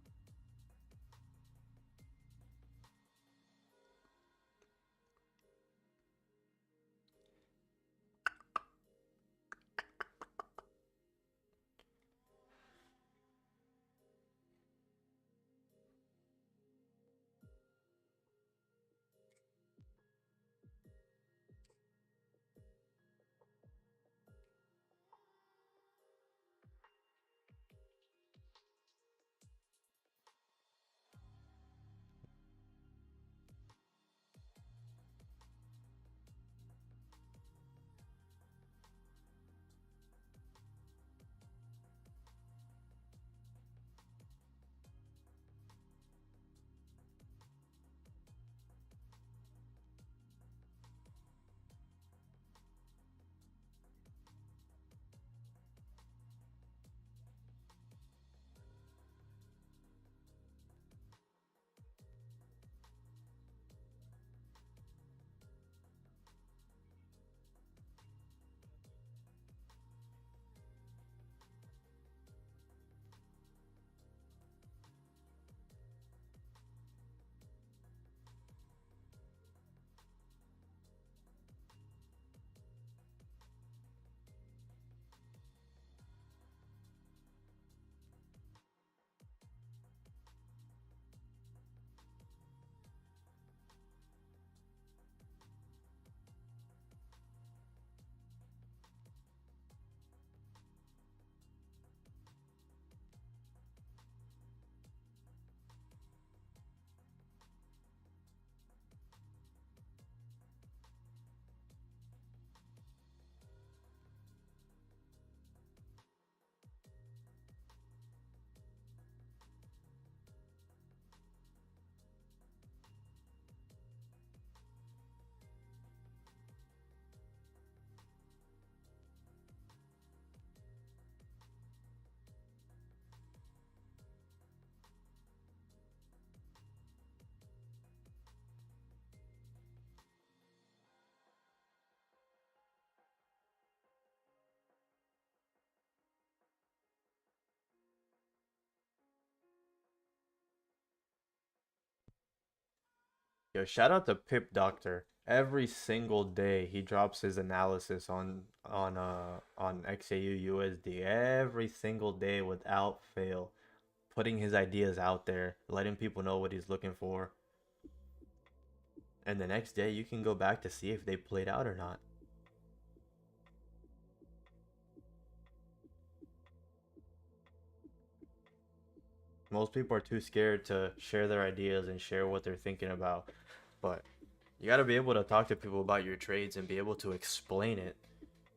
Yo, shout out to Pip Doctor. Every single day he drops his analysis on XAUUSD every single day without fail, putting his ideas out there, letting people know what he's looking for. And the next day you can go back to see if they played out or not. Most people are too scared to share their ideas and share what they're thinking about. But you got to be able to talk to people about your trades and be able to explain it.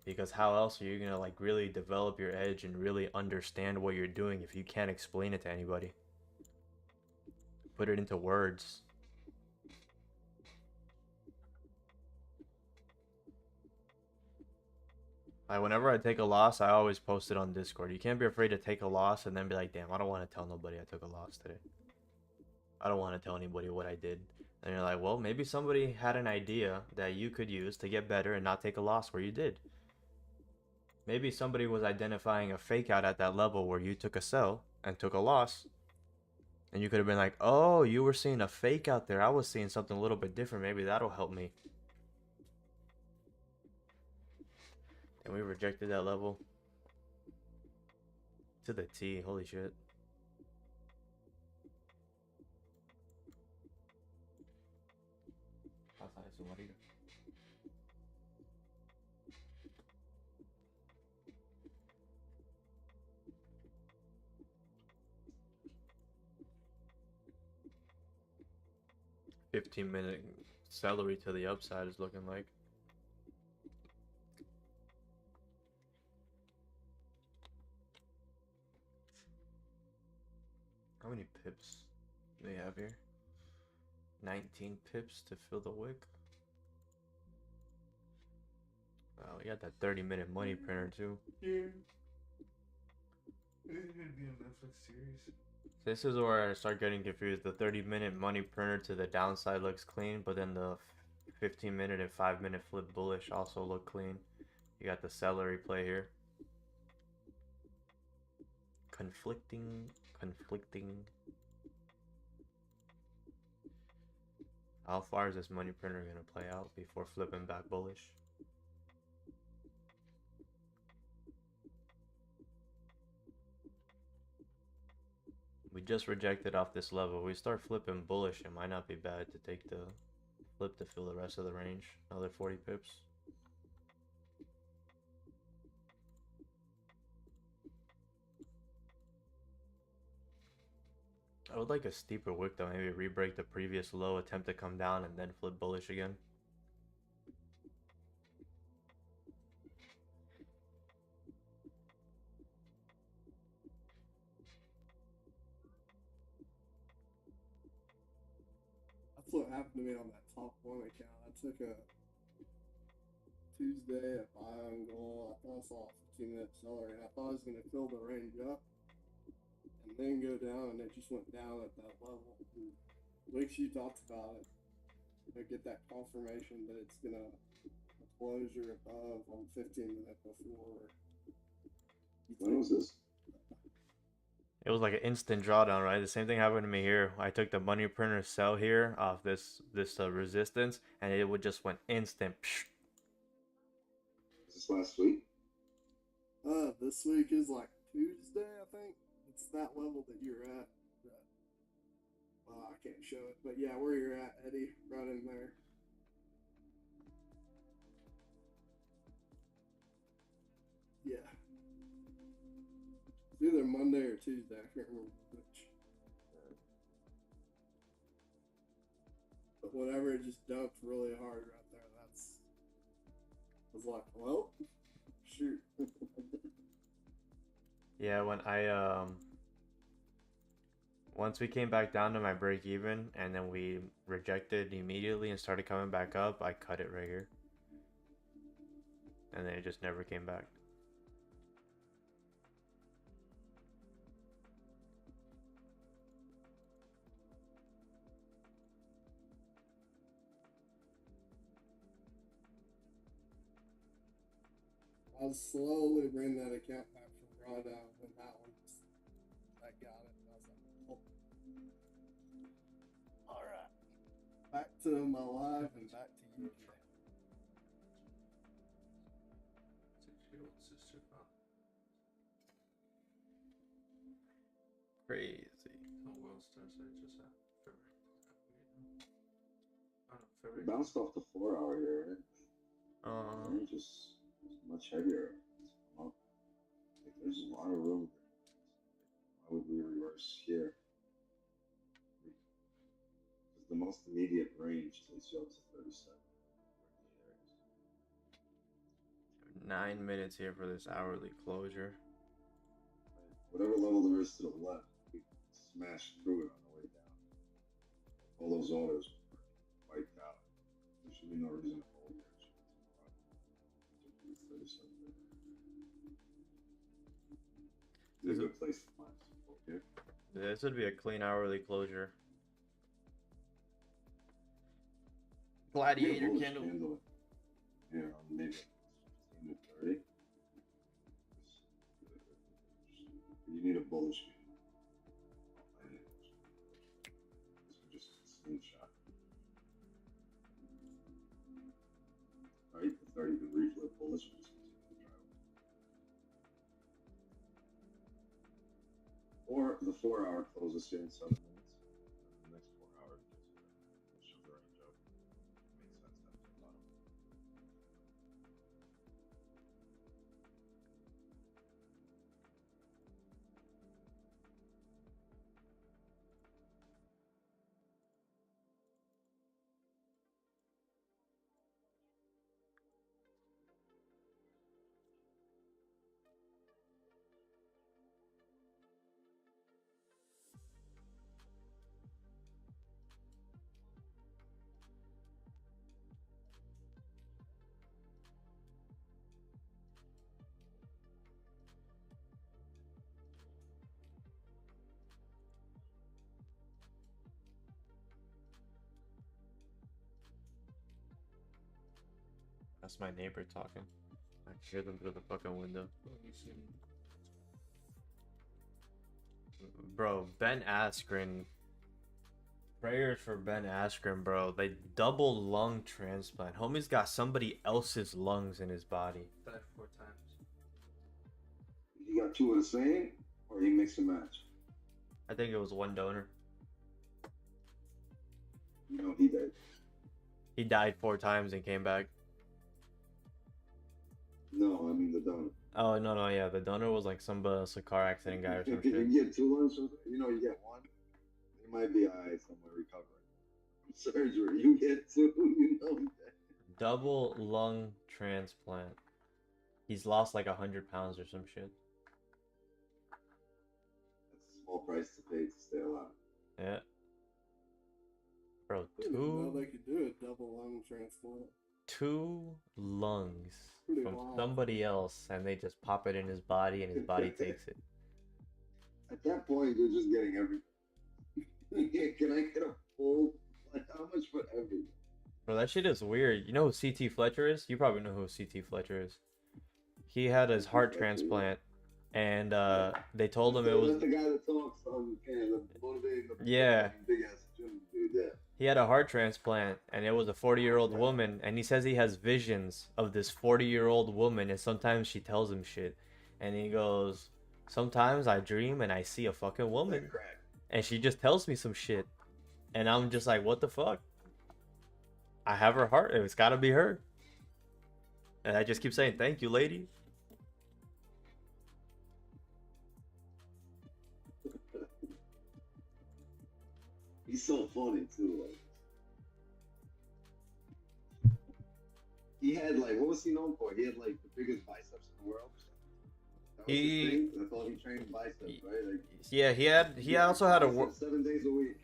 Because how else are you going to like really develop your edge and really understand what you're doing if you can't explain it to anybody? Put it into words. Whenever I take a loss, I always post it on Discord. You can't be afraid to take a loss and then be like, damn, I don't want to tell nobody I took a loss today. I don't want to tell anybody what I did. And you're like, well, maybe somebody had an idea that you could use to get better and not take a loss where you did. Maybe somebody was identifying a fake out at that level where you took a sell and took a loss. And you could have been like, oh, you were seeing a fake out there. I was seeing something a little bit different. Maybe that'll help me. And we rejected that level to the T. Holy shit. $15-minute celery to the upside is looking like. How many pips do they have here? 19 pips to fill the wick. Wow, we got that 30-minute money printer too. Yeah. This is gonna be a Netflix series. This is where I start getting confused. The 30-minute money printer to the downside looks clean, but then the 15-minute and 5-minute flip bullish also look clean. You got the celery play here. Conflicting. How far is this money printer gonna play out before flipping back bullish? We just rejected off this level. We start flipping bullish, it might not be bad to take the flip to fill the rest of the range. Another 40 pips. I would like a steeper wick though, maybe re-break the previous low, attempt to come down, and then flip bullish again. That's what happened to me on that top one account. I took a Tuesday at buy on goal. I thought I saw a 15-minute celery, and I thought I was going to fill the range up and then go down, and it just went down at that level. And Wicks, you talked about it. I get that confirmation that it's going to closure above on 15-minute before. When was this? It was like an instant drawdown, right? The same thing happened to me here. I took the money printer sell here off this resistance, and it would just went instant. Psh. Was this last week? This week is like Tuesday, I think. It's that level that you're at. I can't show it, but yeah, where you're at, Eddie, right in there. Yeah. It's either Monday or Tuesday. I can't remember which. But whatever, it just dumped really hard right there. I was like, well, shoot. Yeah, when I once we came back down to my break even and then we rejected immediately and started coming back up, I cut it right here. And then it just never came back. I was slowly bringing that account back from drawdown when that one I got it. And I was like, oh. Alright. Back to my live and back to you. Crazy. It bounced off the 4 hour here, right? Range is much heavier. Like, there's a lot of room. Why would we reverse here? Because the most immediate range takes you up to 37. 9 minutes here for this hourly closure. Whatever level there is to the left, we smashed through it on the way down. All those orders were wiped out. There should be no reason to hold here. It's a good place to find support here. This would be a clean hourly closure. Gladiator candle. Here, maybe 15 to 30. You need a bullish candle. Just a slingshot. Right, the 30 can reflip bullish. Or the 4 hour closes here in 7 minutes. The next 4 hours shows the range up. Makes sense after the bottom. That's my neighbor talking. I can hear them through the fucking window. Bro, Ben Askren. Prayers for Ben Askren, bro. They double lung transplant. Homie's got somebody else's lungs in his body. Died 4 times. You got 2 of the same, or you mix and match? I think it was one donor. You know he did. He died 4 times and came back. No, I mean the donor. Oh, no, yeah. The donor was like some car accident guy or some You shit. get 2 lungs, you know, you get 1. It might be alright somewhere recovering from surgery. You get 2, you know that. Double lung transplant. He's lost like 100 pounds or some shit. That's a small price to pay to stay alive. Yeah. Bro, I didn't know they could do a double lung transplant. 2 lungs Pretty from wild. somebody else, and they just pop it in his body, and his body takes it. At that point, you're just getting everything. Can I get a full? Like, how much for everything? Bro, that shit is weird. You know who CT Fletcher is? You probably know who CT Fletcher is. He had his heart transplant, and they told him it was... That's the guy that talks on the motivating the Yeah. big ass gym dude. Yeah. He had a heart transplant, and it was a 40-year-old woman, and he says he has visions of this 40-year-old woman, and sometimes she tells him shit. And he goes, sometimes I dream and I see a fucking woman, and she just tells me some shit. And I'm just like, what the fuck? I have her heart, it's gotta be her. And I just keep saying, thank you, lady. He's so funny too. Like, he had like, what was he known for? He had like the biggest biceps in the world. That was his thing? That's all he trained biceps, right? Like, yeah, he also had a 7 days a week.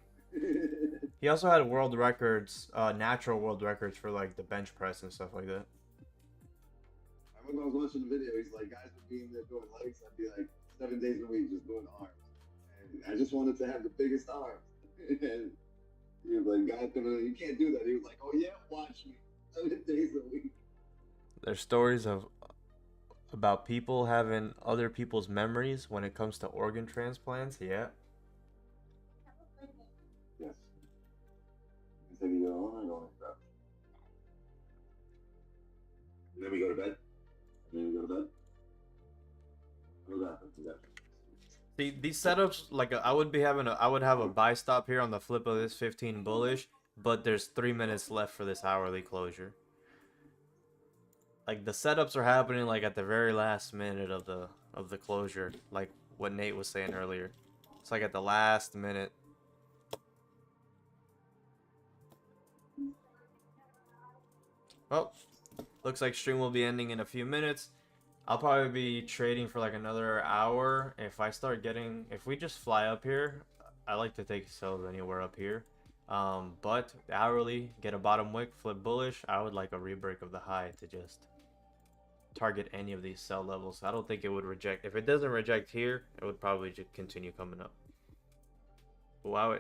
He also had world records, natural world records for like the bench press and stuff like that. I remember I was watching the video. He's like, guys would be in there doing legs. I'd be like 7 days a week just doing arms, and I just wanted to have the biggest arms. And he was like, guys, you can't do that. He was like, oh yeah, watch me 7 days a week. There's stories about people having other people's memories when it comes to organ transplants. Yeah. Yes. take you on or you want me to grab it? And then we go to bed. And then we go to bed? What happened? See, these setups, like I would have a buy stop here on the flip of this 15 bullish, but there's 3 minutes left for this hourly closure. Like the setups are happening like at the very last minute of the closure, like what Nate was saying earlier. It's like at the last minute. Well, looks like stream will be ending in a few minutes. I'll probably be trading for like another hour. If we just fly up here, I like to take sells anywhere up here. But the hourly, get a bottom wick, flip bullish. I would like a rebreak of the high to just target any of these sell levels. I don't think it would reject. If it doesn't reject here, it would probably just continue coming up. Wow,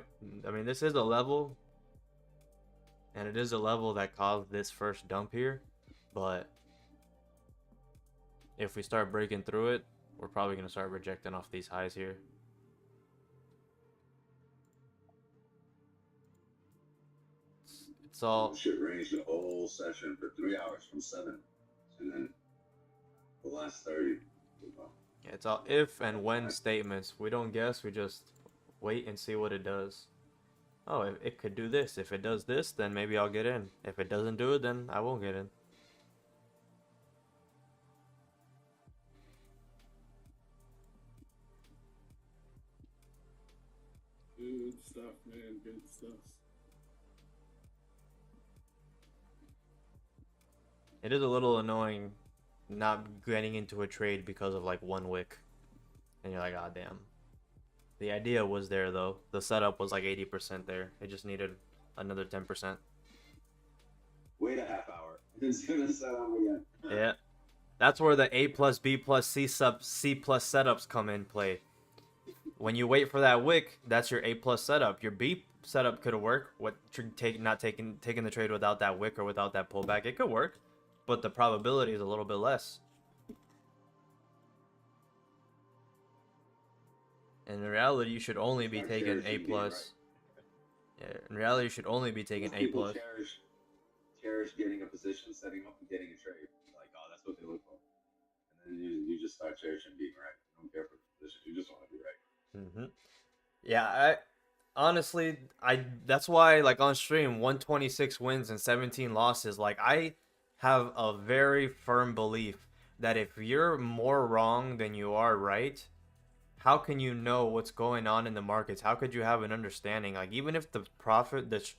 I mean, this is a level, and it is a level that caused this first dump here, but if we start breaking through it, we're probably going to start rejecting off these highs here. It's all... Shit ranged the whole session for 3 hours from 7. And then the last 30. Yeah, it's all if and when statements. We don't guess, we just wait and see what it does. Oh, it could do this. If it does this, then maybe I'll get in. If it doesn't do it, then I won't get in. Good stuff, man. Good stuff. It is a little annoying not getting into a trade because of like one wick. And you're like, ah, damn. The idea was there though. The setup was like 80% there. It just needed another 10%. Wait a half hour. It's gonna set up again. Yeah. That's where the A plus B plus C plus setups come in play. When you wait for that wick, that's your A plus setup. Your B setup could work. Not taking the trade without that wick or without that pullback, it could work, but the probability is a little bit less. In reality, you should only be taking A plus. Yeah, in reality, you should only be taking A plus. Cherish getting a position, setting up, and getting a trade. Like, oh, that's what they look for. And then you just start cherishing being right. You don't care for the position. You just want to be right. Yeah, honestly, that's why, like, on stream, 126 wins and 17 losses. Like, I have a very firm belief that if you're more wrong than you are right, how can you know what's going on in the markets? How could you have an understanding? Like, even if the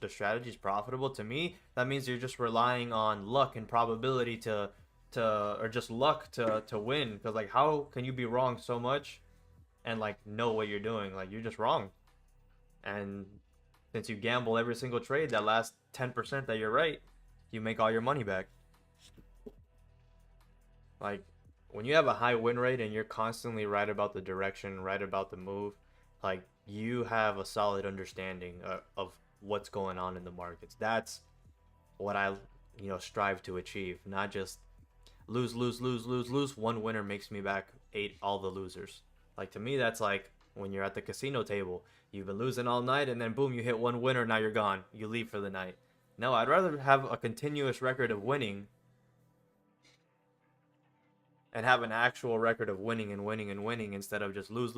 strategy is profitable, to me, that means you're just relying on luck and probability or just luck to win. Because, like, how can you be wrong so much and, like, know what you're doing? Like, you're just wrong. And since you gamble every single trade, that last 10% that you're right, you make all your money back. Like, when you have a high win rate and you're constantly right about the direction, right about the move, like, you have a solid understanding of what's going on in the markets. That's what I, strive to achieve. Not just lose. One winner makes me back 8 all the losers. Like, to me, that's like when you're at the casino table. You've been losing all night, and then boom, you hit one winner, now you're gone. You leave for the night. No, I'd rather have a continuous record of winning and have an actual record of winning and winning and winning instead of just lose,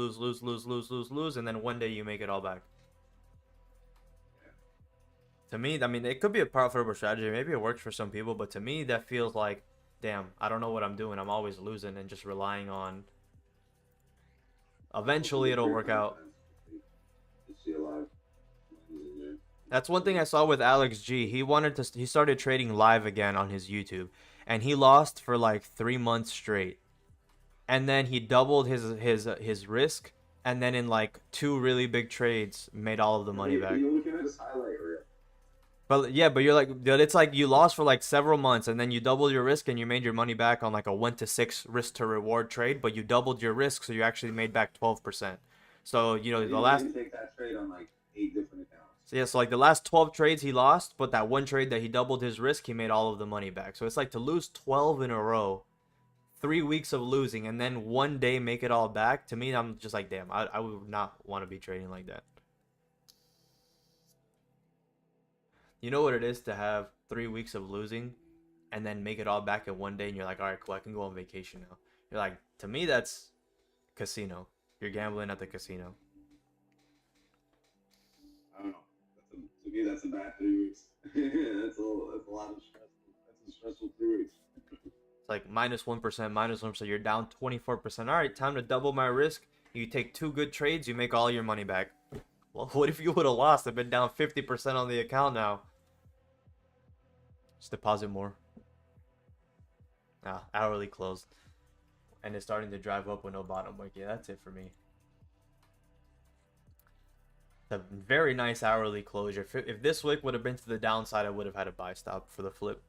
and then one day you make it all back. To me, I mean, it could be a profitable strategy. Maybe it works for some people, but to me, that feels like, damn, I don't know what I'm doing. I'm always losing and just relying on... Eventually, it'll work out. That's one thing I saw with Alex G. He started trading live again on his YouTube, and he lost for like 3 months straight. And then he doubled his risk, and then in like 2 really big trades, made all of the money back. You're looking at his highlight reel. But yeah, but you're like, it's like you lost for like several months, and then you doubled your risk, and you made your money back on like a 1 to 6 risk to reward trade. But you doubled your risk, so you actually made back 12%. So the last. You take that trade on like 8 different accounts. So yeah, so like the last 12 trades he lost, but that one trade that he doubled his risk, he made all of the money back. So it's like to lose 12 in a row, 3 weeks of losing, and then one day make it all back. To me, I'm just like, damn, I would not want to be trading like that. You know what it is to have 3 weeks of losing and then make it all back in one day and you're like, all right, cool, I can go on vacation now. You're like, to me, that's casino. You're gambling at the casino. I don't know. To me, that's a bad 3 weeks. That's a lot of stress. That's a stressful 3 weeks. It's like minus 1%, minus 1%. You're down 24%. All right, time to double my risk. You take 2 good trades, you make all your money back. Well, what if you would have lost? I've been down 50% on the account now. Just deposit more. Ah, hourly closed. And it's starting to drive up with no bottom wick. Yeah, that's it for me. It's a very nice hourly closure. If this wick would have been to the downside, I would have had a buy stop for the flip.